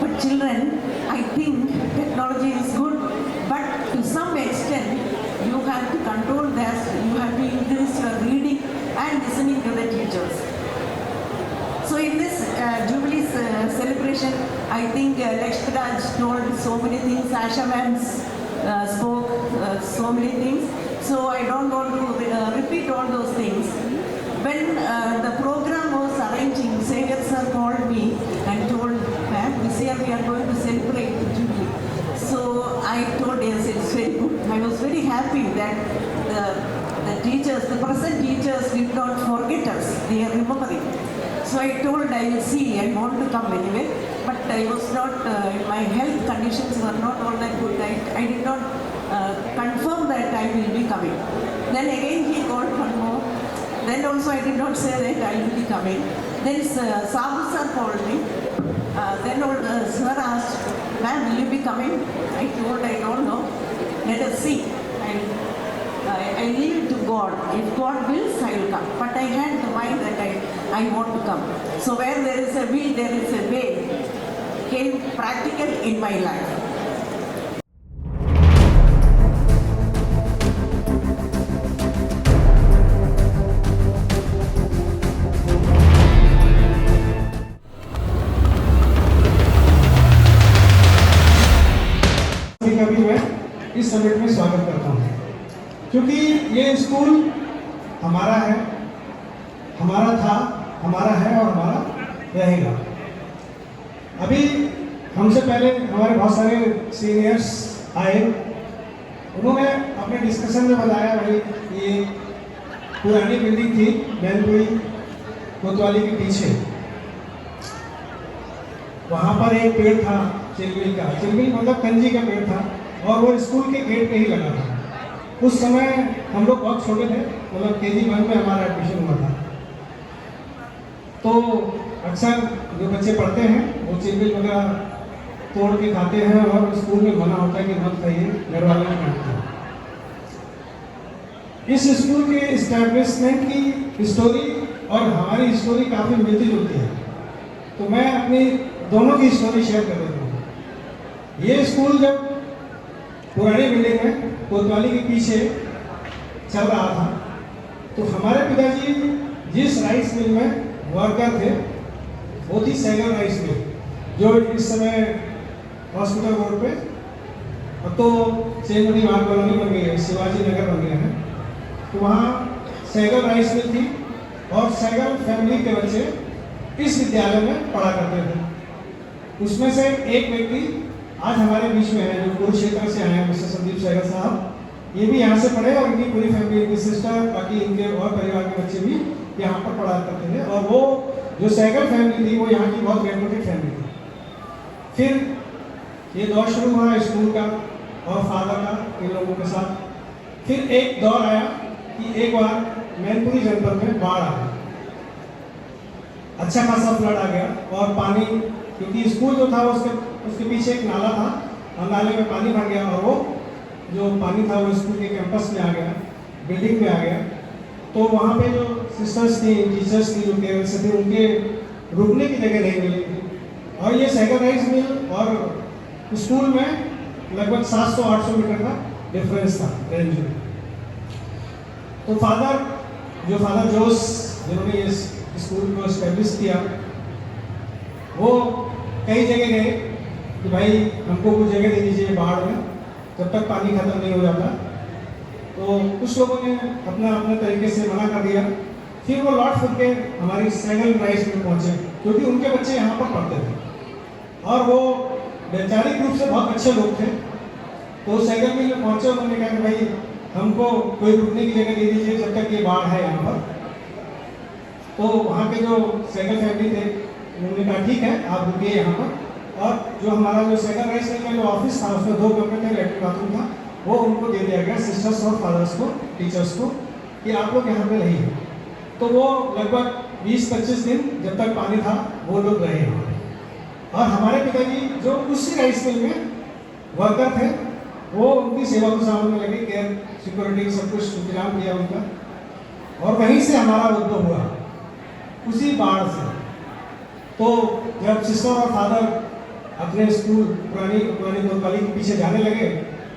But children, I think technology is good, but to some extent, you have to control that, you have to increase your reading and listening to the teachers. So in this Jubilee celebration, I think Lakshmiraj told so many things, Asha ma'am spoke so many things. So I don't want to repeat all those things. When the program was arranging, Sagar sir called me and told, ma'am, this year we are going to celebrate the Jubilee. So I told yes, it's very good. I was very happy that the teachers, the present teachers did not forget us. They are remembering. So I told I will see, I want to come anyway. But I was not, my health conditions were not all that good. I did not confirm that I will be coming. Then again he called one more. Then also I did not say that I will be coming. Then Sabu sir called me. Then sir asked, ma'am, will you be coming? I told, I don't know. Let us see. I leave it to God. If God wills, I will come. But I had the mind that I want to come. So where there is a will, there is a way. Came practical in my life. भी मैं इस summit में स्वागत करता हूँ क्योंकि ये school हमारा है, हमारा था, हमारा है और हमारा रहेगा। अभी हमसे पहले हमारे बहुत सारे सीनियर्स आए, उन्होंने अपने डिस्कशन में बताया भाई ये पुरानी बिल्डिंग थी मैनपुरी कोतवाली के पीछे, वहाँ पर एक पेड़ था चिलबिल का, चिलबिल मतलब कंजी का पेड़ था और वो स्कूल के गेट पे ही लगा था। उस समय हम लोग बहुत छोटे थे, मतलब KG 1 में हमारा एडमिशन हुआ था। तो अक्सर जो बच्चे पढ़ते हैं वो चिलबिल वगैरह तोड़ के खाते हैं और स्कूल में मना होता है कि मत खाइए, घर वाले खाते हैं। इस स्कूल के इस्टेब्लिशमेंट की स्टोरी और हमारी स्टोरी काफ़ी मिलती जुलती है, तो मैं अपनी दोनों की स्टोरी शेयर कर देता हूँ। ये स्कूल जब पुरानी बिल्डिंग में कोतवाली के पीछे चल रहा था, तो हमारे पिताजी जिस राइस मिल में वर्कर थे वो थी सैगर राइस मिल, जो इस समय हॉस्पिटल रोड पे अब तो सेंचुरी मार्ग कॉलोनी बन गई है, शिवाजी नगर बन गया है। तो वहाँ सैगल राइस मिल थी और सैगल फैमिली के बच्चे इस विद्यालय में पढ़ा करते थे। उसमें से एक व्यक्ति आज हमारे बीच में है जो कुरुक्षेत्र से आए हैं, मिस्टर संदीप सैगल साहब। ये भी यहाँ से पढ़े और इनकी पूरी फैमिली, इनकी सिस्टर, बाकी इनके और परिवार के बच्चे भी यहाँ पर पढ़ा करते थे। और वो जो सैगल फैमिली थी वो यहाँ की बहुत रेपुटेड फैमिली थी। फिर ये दौर शुरू हुआ स्कूल का और फादर का इन लोगों के साथ। फिर एक दौर आया कि एक बार मैनपुरी जनपद में बाढ़ आ गई, अच्छा खासा फ्लड आ गया और पानी, क्योंकि स्कूल जो था उसके पीछे एक नाला था और नाले में पानी भर गया और वो जो पानी था वो स्कूल के कैंपस में आ गया, बिल्डिंग में आ गया। तो वहाँ पे जो सिस्टर्स थी, टीचर्स थी, जो पेरेंट्स थे, उनके रुकने की जगह नहीं मिली थी। और ये सैगल राइस मिल और स्कूल में लगभग 700-800 मीटर का डिफरेंस था रेंज में। तो फादर जोस जिन्होंने ये स्कूल को एस्टेब्लिश किया, वो कई जगह गए कि भाई हमको कुछ जगह दे दीजिए बाढ़ में, जब तक पानी खत्म नहीं हो जाता। तो कुछ लोगों ने अपना तरीके से मना कर दिया। फिर वो लौट फिर के हमारी सैगल राइस में पहुँचे, क्योंकि उनके बच्चे यहाँ पर पढ़ते थे और वो वैचारिक रूप से बहुत अच्छे लोग थे। तो सैगल मिल में पहुँचे, उन्होंने कहा कि भाई हमको कोई रुकने की जगह दे दीजिए जब तक ये बाढ़ है यहाँ पर। तो वहाँ के जो सैगल फैमिली थे उन्होंने कहा ठीक है आप रुकिए यहाँ पर। और जो हमारा जो सैगल राइस मिल का जो ऑफिस था उसमें 2 कमरे थे, लैट्रिन बाथरूम था, वो उनको दे दिया गया सिस्टर्स और फादर्स को, टीचर्स को, कि आप लोग यहाँ पे रहिए। तो वो लगभग 20-25 दिन जब तक पानी था वो लोग रहे यहाँ। और हमारे पिताजी जो उसी राइस मिल में वर्कर थे, वो उनकी सेवा को सामने लगे, केयर सिक्योरिटी सब कुछ इंतजाम किया उनका। और वहीं से हमारा उद्भव हुआ, उसी बाढ़ से। तो जब सिस्टर और फादर अपने स्कूल पुरानी कोतवाली के पीछे जाने लगे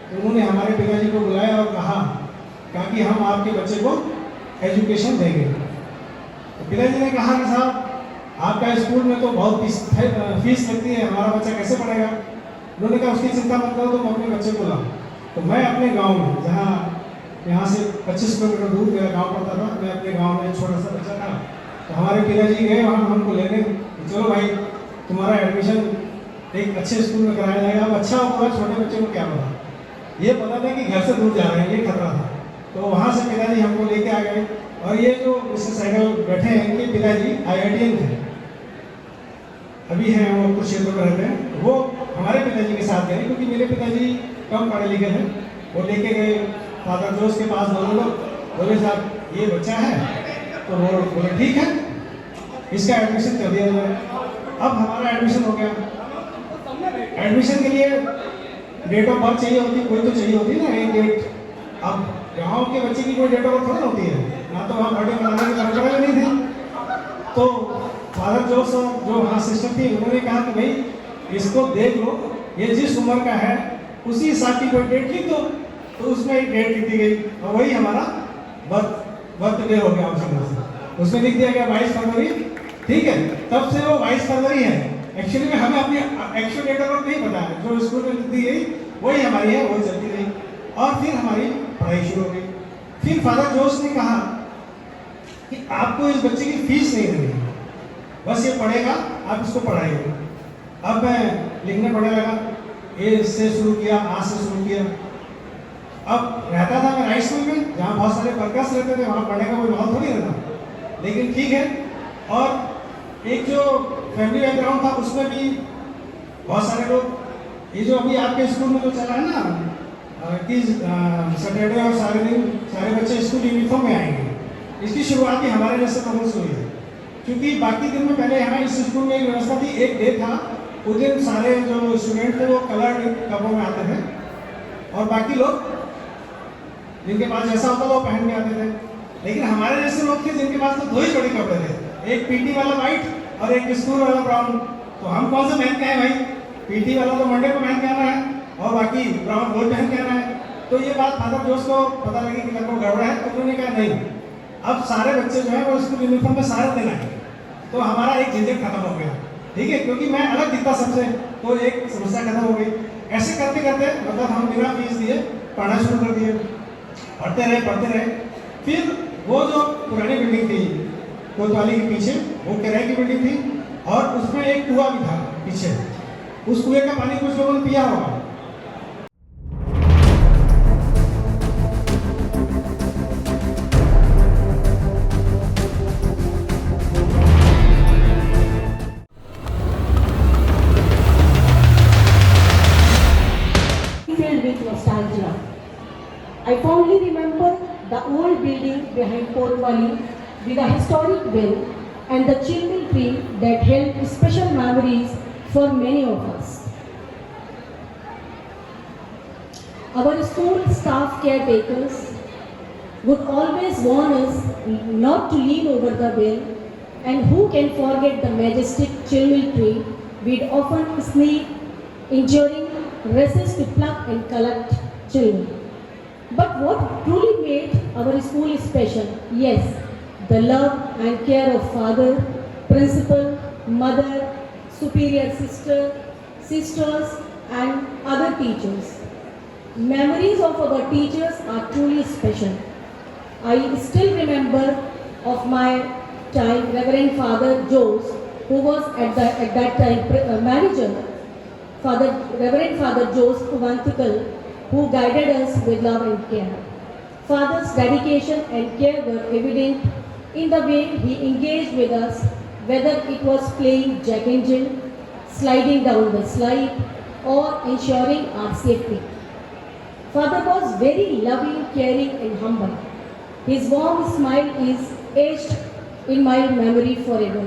तो उन्होंने हमारे पिताजी को बुलाया और कहा कि हम आपके बच्चे को एजुकेशन देंगे। तो पिताजी ने कहा कि साहब आपका स्कूल में तो बहुत फीस लगती है, हमारा बच्चा कैसे पढ़ेगा। उन्होंने कहा उसकी चिंता मत करो, तुम अपने बच्चे को लाओ। तो मैं अपने गांव में, जहां यहाँ से 25 किलोमीटर दूर मेरा गांव पड़ता था, मैं अपने गांव में छोटा सा बच्चा था। तो हमारे पिताजी गए वहाँ हमको लेने, चलो भाई तुम्हारा एडमिशन एक अच्छे स्कूल में कराया जाएगा। अब अच्छा होगा, छोटे बच्चे को क्या पता, ये पता था कि घर से दूर जा रहे हैं, ये खतरा था। तो वहाँ से पिताजी हमको लेके आ गए। और ये जो मिस्टर सैगल बैठे हैं, इनके पिताजी IITian थे, अभी हैं वो कुरुक्षेत्र में रहते हैं। वो हमारे पिताजी के साथ गए, क्योंकि मेरे पिताजी कम पढ़े लिखे थे। वो लेके गए फादर जोस के पास, दोनों लोग बोले साहब ये बच्चा है, तो वो बोले ठीक है इसका एडमिशन कर दिया जाए। अब हमारा एडमिशन हो गया। एडमिशन के लिए डेट ऑफ बर्थ चाहिए होती, कोई तो चाहिए होती ना, एक डेट। अब गाँव के बच्चे की कोई डेट ऑफ बर्थ थोड़ी होती है, ना तो वहाँ बर्थडे मनाने की परंपरा नहीं थी। तो फादर जोस और जो वहाँ सिस्टर थी उन्होंने कहा कि भाई इसको देख लो, ये जिस उम्र का है उसी हिसाब की कोई डेट लिख दो। तो उसमें एक डेट लिखी गई और वही हमारा बर्थडे हो गया। हम समझ उसमें लिख दिया गया 22 फरवरी, ठीक है। तब से वो 22 फरवरी है। एक्चुअली में हमें अपनी एक्चुअल डेट ऑफ बर्थ नहीं पता है, जो स्कूल में लिख दी गई वही हमारी है, वही चलती रही। और फिर हमारी पढ़ाई शुरू हो गई। फिर फादर जोस ने कहा कि आपको इस बच्चे की फीस नहीं देनी, बस ये पढ़ेगा, आप इसको पढ़ाइए। अब मैं लिखने पढ़ने लगा, ए से शुरू किया, आ से शुरू किया। अब रहता था मैं राइस मिल में, जहाँ बहुत सारे वर्कर्स रहते थे, वहाँ पढ़ने का कोई माहौल थोड़ी रहता, लेकिन ठीक है। और एक जो फैमिली बैकग्राउंड था उसमें भी बहुत सारे लोग, ये जो अभी आपके स्कूल में जो चला है ना कि सैटरडे और सारे दिन सारे बच्चे स्कूल यूनिफॉर्म में आएंगे, इसकी शुरुआत ही हमारे जैसे लोगों से हुई है। क्योंकि बाकी दिन में पहले यहाँ इस स्कूल में एक व्यवस्था थी, एक डे था, उस दिन सारे जो स्टूडेंट थे वो कलर्ड कपड़ों में आते थे और बाकी लोग जिनके पास जैसा होता था वो पहन के आते थे। लेकिन हमारे जैसे लोग थे जिनके पास तो 2 ही जोड़ी कपड़े थे, एक पीटी वाला वाइट और एक स्कूल वाला ब्राउन। तो हम कौन से पहन के आए भाई, पीटी वाला तो मंडे को पहन के आना है और बाकी ब्राउन रोज पहन के आना है। तो ये बात फादर जोस को पता लगी कि लगभग गड़बड़ है, तो उन्होंने कहा नहीं, अब सारे बच्चे जो है वो स्कूल यूनिफॉर्म में सारे दिन आए। तो हमारा एक झंझट खत्म हो गया। ठीक है, क्योंकि मैं अलग दिखता सबसे, तो एक समस्या खत्म हो गई। ऐसे करते करते मतलब हम बिना फीस दिए पढ़ना शुरू कर दिए, पढ़ते रहे। फिर वो जो पुरानी बिल्डिंग थी कोतवाली के पीछे, वो किराए की बिल्डिंग थी और उसमें एक कुआं भी था पीछे। उस कुएं का पानी कुछ लोगों ने पिया होगा। Filled with nostalgia. I fondly remember the old building behind Kotwali with a historic well and the chimney tree that held special memories for many of us. Our school staff caretakers would always warn us not to lean over the well, and who can forget the majestic chimney tree we'd often sneak, enduring races to pluck and collect children. But what truly made our school special? Yes, the love and care of father, principal, mother, superior sisters and other teachers. Memories of our teachers are truly special. I still remember of my time Reverend Father Jose, who was at that time manager, Reverend Father Jose Kuvanthukal, who guided us with love and care. Father's dedication and care were evident in the way he engaged with us, whether it was playing jack and jill, sliding down the slide, or ensuring our safety. Father was very loving, caring and humble. His warm smile is etched in my memory forever.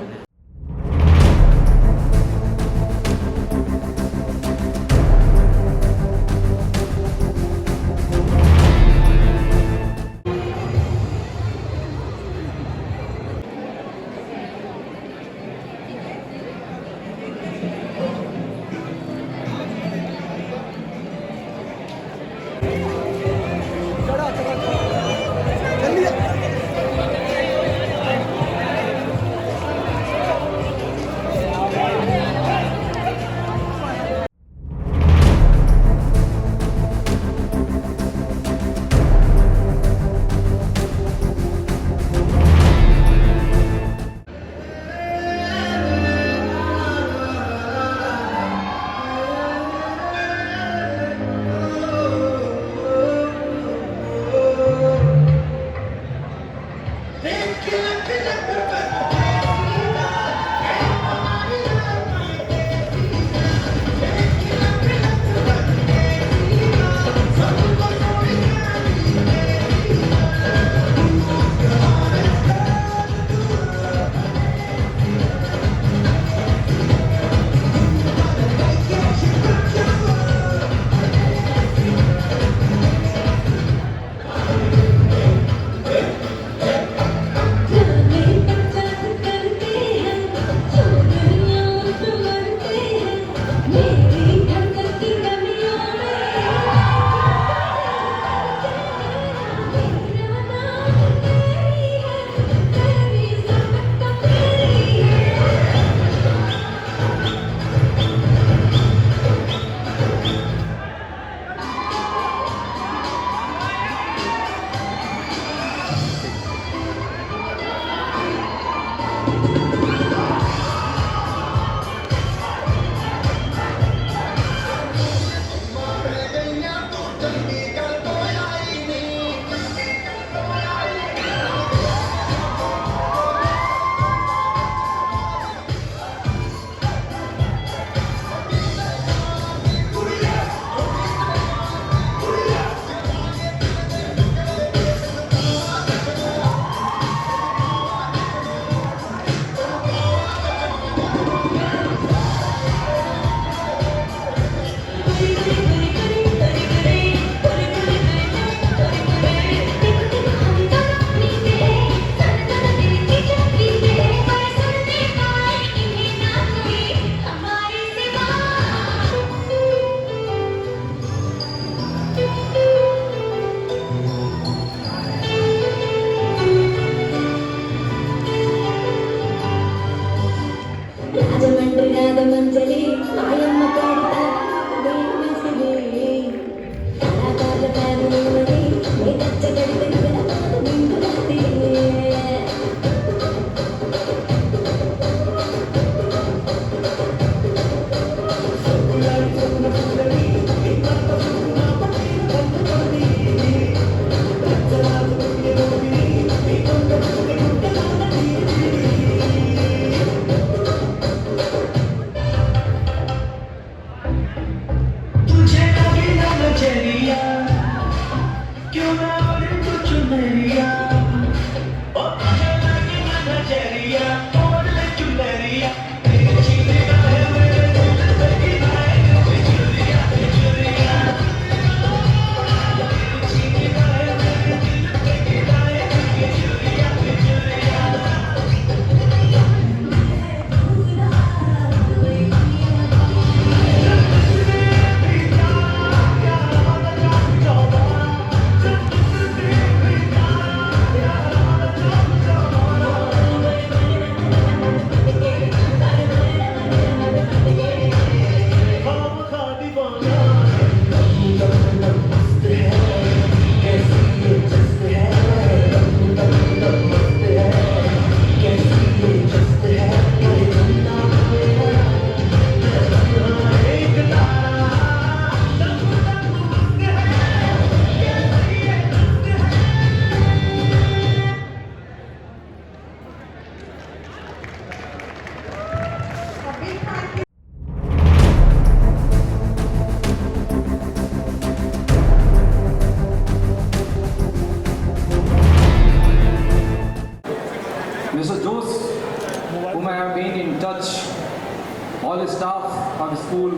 the staff of the school,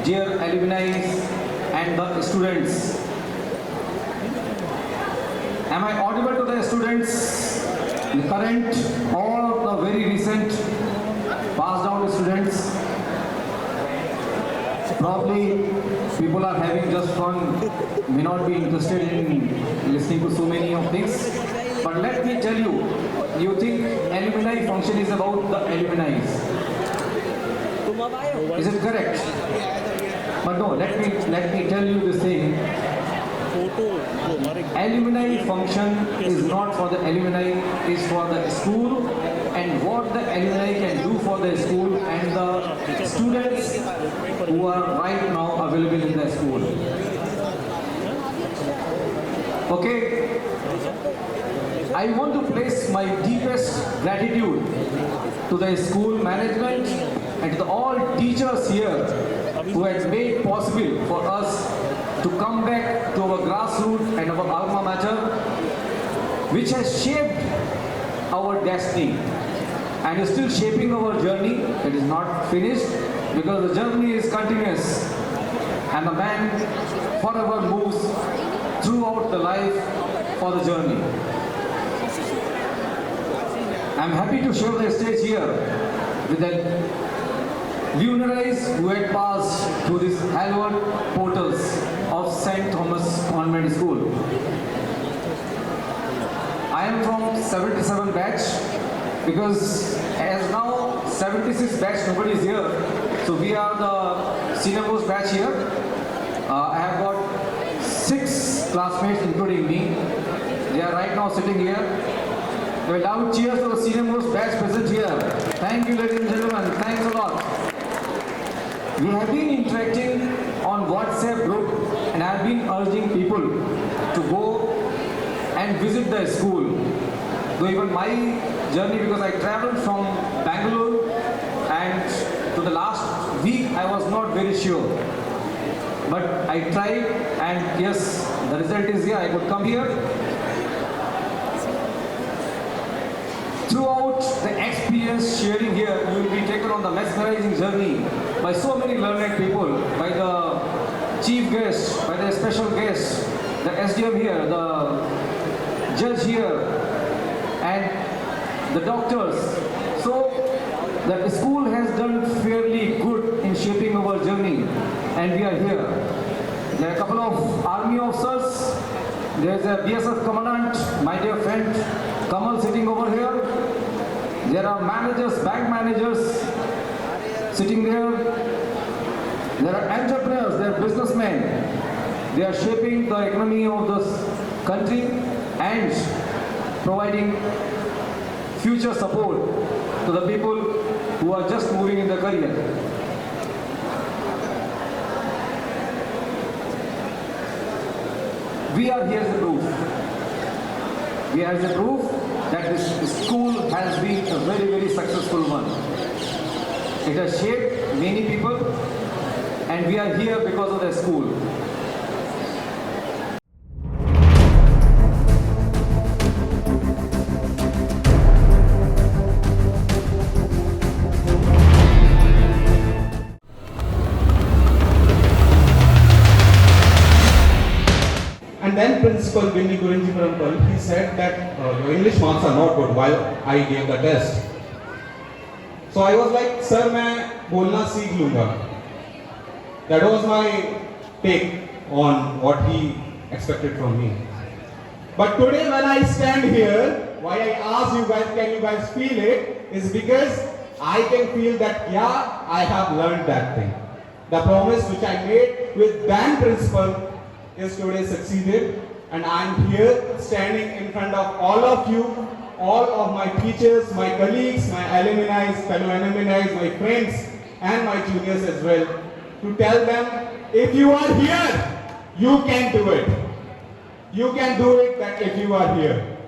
dear alumni and the students. Am I audible to the students, the current or the very recent passed out students? Probably people are having just fun, may not be interested in listening to so many of things. But let me tell you, you think alumni function is about the alumni. Is it correct? But no, let me tell you this thing. Alumni function is not for the alumni, is for the school, and what the alumni can do for the school and the students who are right now available in the school. Okay? I want to place my deepest gratitude to the school management and to all teachers here who had made possible for us to come back to our grassroots and our alma mater, which has shaped our destiny and is still shaping our journey. It is not finished because the journey is continuous and the man forever moves throughout the life for the journey. I am happy to share the stage here with the luminaries who had passed through these hallowed portals of St. Thomas Convent School. I am from 77 batch because as now 76 batch nobody is here, so we are the senior most batch here. I have got 6 classmates including me. They are right now sitting here. A loud cheers to the senior most batch present here. Thank you, ladies and gentlemen. Thanks a lot. We have been interacting on WhatsApp group and I have been urging people to go and visit the school. Though even my journey, because I traveled from Bangalore and to the last week I was not very sure. But I tried and yes, the result is here. I could come here. Throughout the experience sharing here, you will be taken on the mesmerizing journey by so many learned people, by the chief guest, by the special guest, the SDM here, the judge here, and the doctors. So the school has done fairly good in shaping our journey, and we are here. There are a couple of army officers. There is a BSF commandant, my dear friend Kamal sitting over here. There are managers, bank managers sitting there. There are entrepreneurs, there are businessmen. They are shaping the economy of this country and providing future support to the people who are just moving in their career. We are here as a proof. We are as a proof that this school has been a very, very successful one. It has shaped many people and we are here because of the school. And then Principal Binni Gurinji Parampal, he said that your English marks are not good while I gave the test. So I was like, sir, मैं बोलना सीख लूँगा. That was my take on what he expected from me. But today when I stand here, why I ask you guys, can you guys feel it, is because I can feel that, yeah, I have learned that thing. The promise which I made with then Principal is today succeeded, and I am here standing in front of all of you, all of my teachers, my colleagues, my alumni, fellow alumni, my friends and my juniors as well, to tell them, if you are here, you can do it. You can do it that if you are here.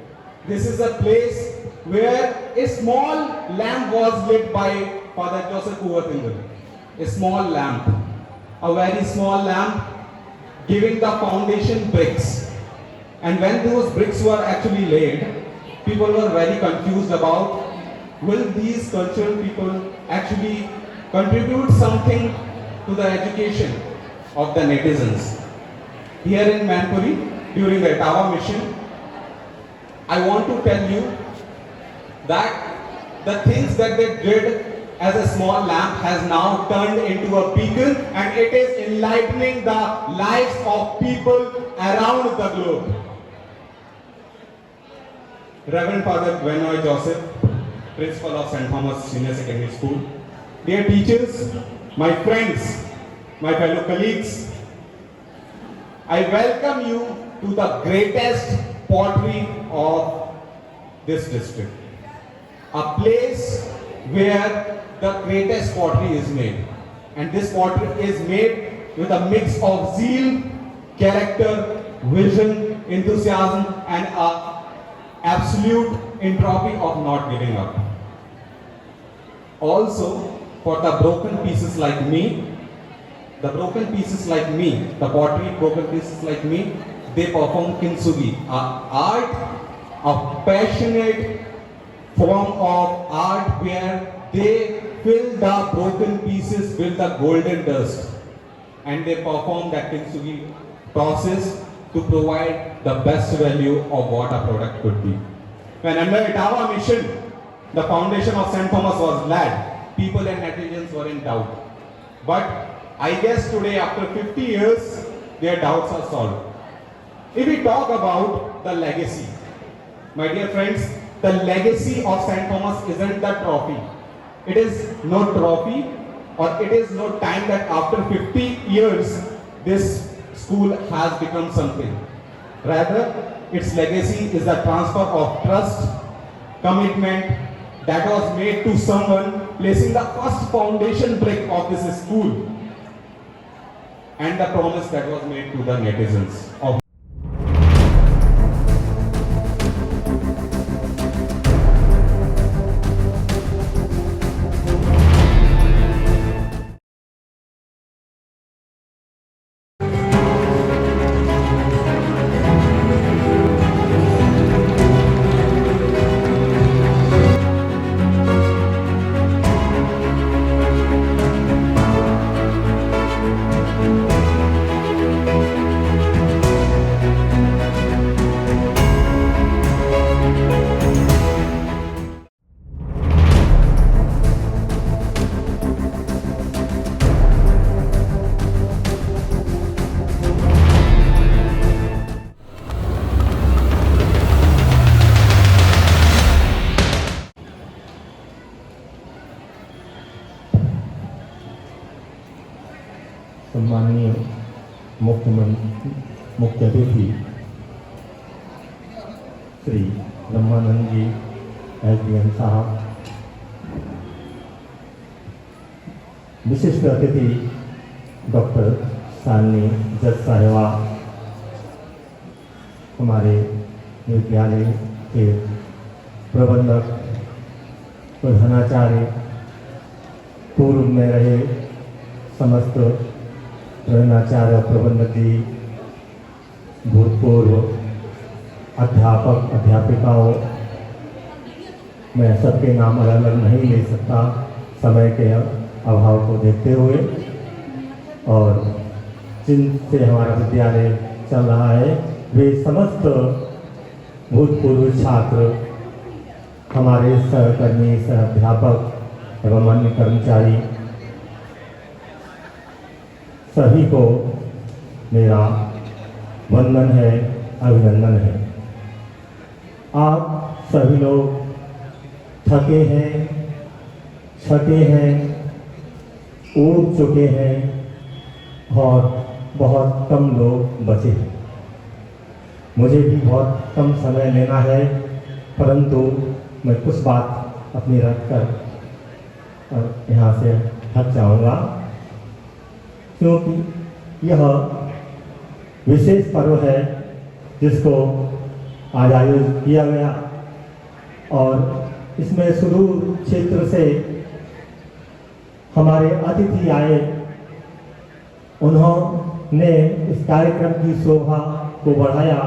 This is a place where a small lamp was lit by Father Joseph Puvatingal. A small lamp, a very small lamp, giving the foundation bricks. And when those bricks were actually laid, people were very confused about, will these cultural people actually contribute something to the education of the netizens. Here in Manpuri, during the Etawah mission, I want to tell you that the things that they did as a small lamp has now turned into a beacon, and it is enlightening the lives of people around the globe. Reverend Father Gwenoy Joseph, Principal of St. Thomas Senior Secondary School, dear teachers, my friends, my fellow colleagues, I welcome you to the greatest pottery of this district. A place where the greatest pottery is made. And this pottery is made with a mix of zeal, character, vision, enthusiasm, and absolute entropy of not giving up. Also, for the broken pieces like me, the pottery broken pieces like me, they perform kintsugi, a passionate form of art where they fill the broken pieces with the golden dust, and they perform that kintsugi process to provide the best value of what a product could be. When under Etawah mission, the foundation of St. Thomas was laid, people and netizens were in doubt. But I guess today, after 50 years, their doubts are solved. If we talk about the legacy, my dear friends, the legacy of St. Thomas isn't the trophy. It is no trophy, or it is no time that after 50 years, this school has become something. Rather, its legacy is the transfer of trust, commitment that was made to someone placing the first foundation brick of this school, and the promise that was made to the netizens of सम्माननीय मुख्य अतिथि श्री ब्रह्मानंद जी SDM साहब, विशिष्ट अतिथि doctor Shalini जज साहिबा, हमारे विद्यालय के प्रबंधक, प्रधानाचार्य, पूर्व में रहे समस्त प्रधानाचार्य प्रबंधकी, भूतपूर्व अध्यापक अध्यापिकाओं, मैं सबके नाम अलग अलग नहीं ले सकता समय के अभाव को देखते हुए, और जिनसे हमारा विद्यालय चल रहा है वे समस्त भूतपूर्व छात्र, हमारे सहकर्मी, सह-अध्यापक एवं अन्य कर्मचारी, सभी को मेरा वंदन है, अभिनंदन है। आप सभी लोग थके हैं, छके हैं, ऊब चुके हैं और बहुत कम लोग बचे हैं। मुझे भी बहुत कम समय लेना है, परंतु मैं कुछ बात अपनी रख कर यहाँ से हट जाऊँगा, क्योंकि यह विशेष पर्व है जिसको आज आयोजित किया गया, और इसमें सुदूर क्षेत्र से हमारे अतिथि आए, उन्होंने इस कार्यक्रम की शोभा को बढ़ाया।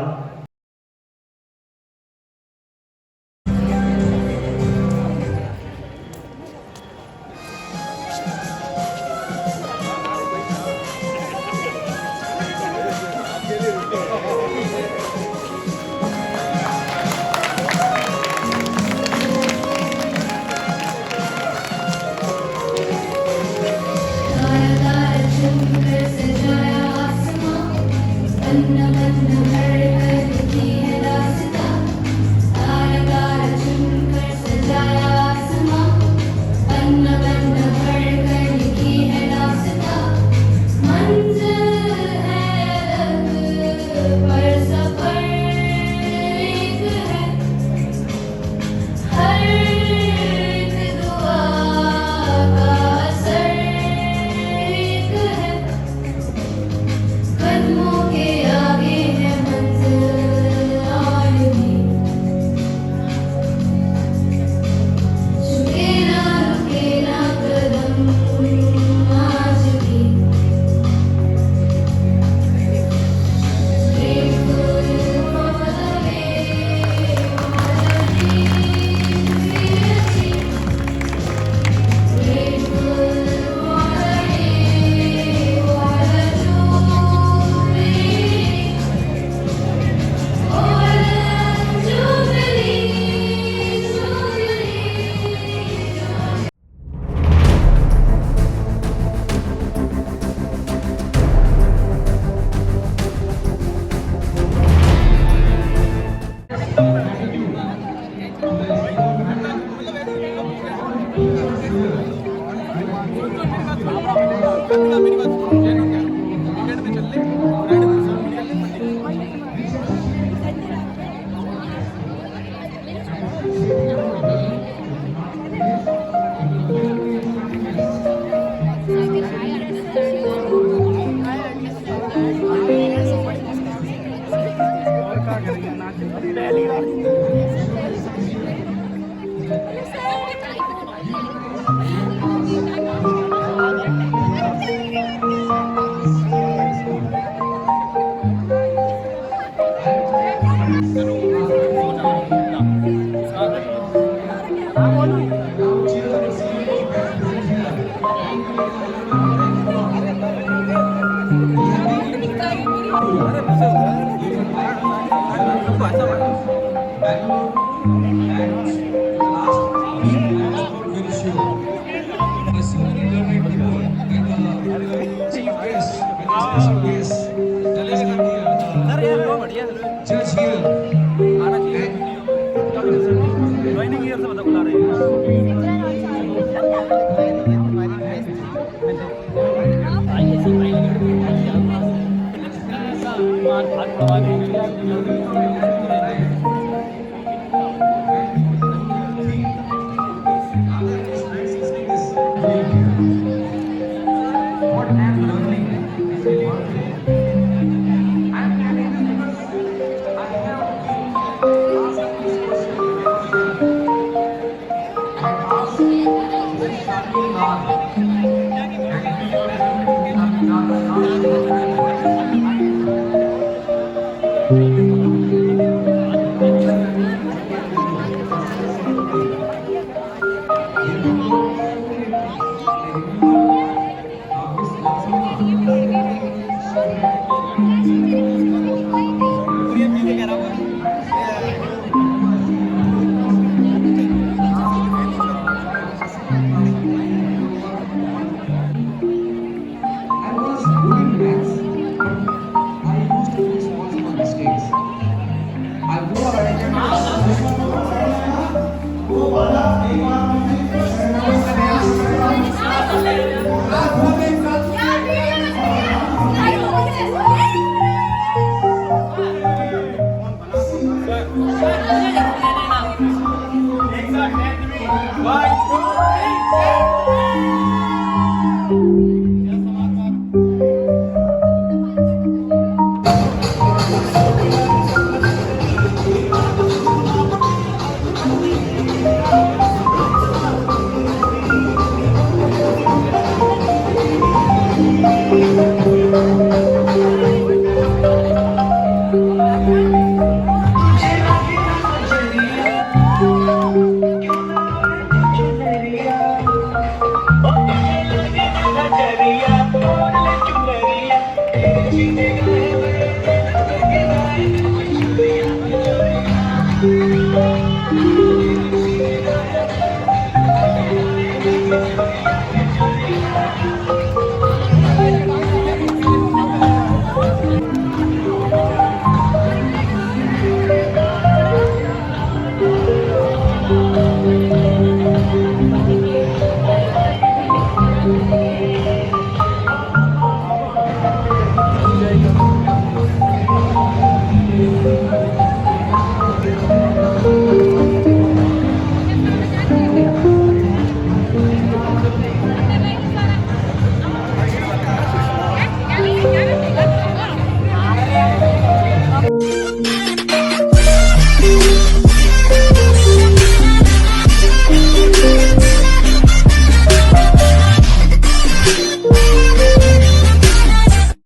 Judge here.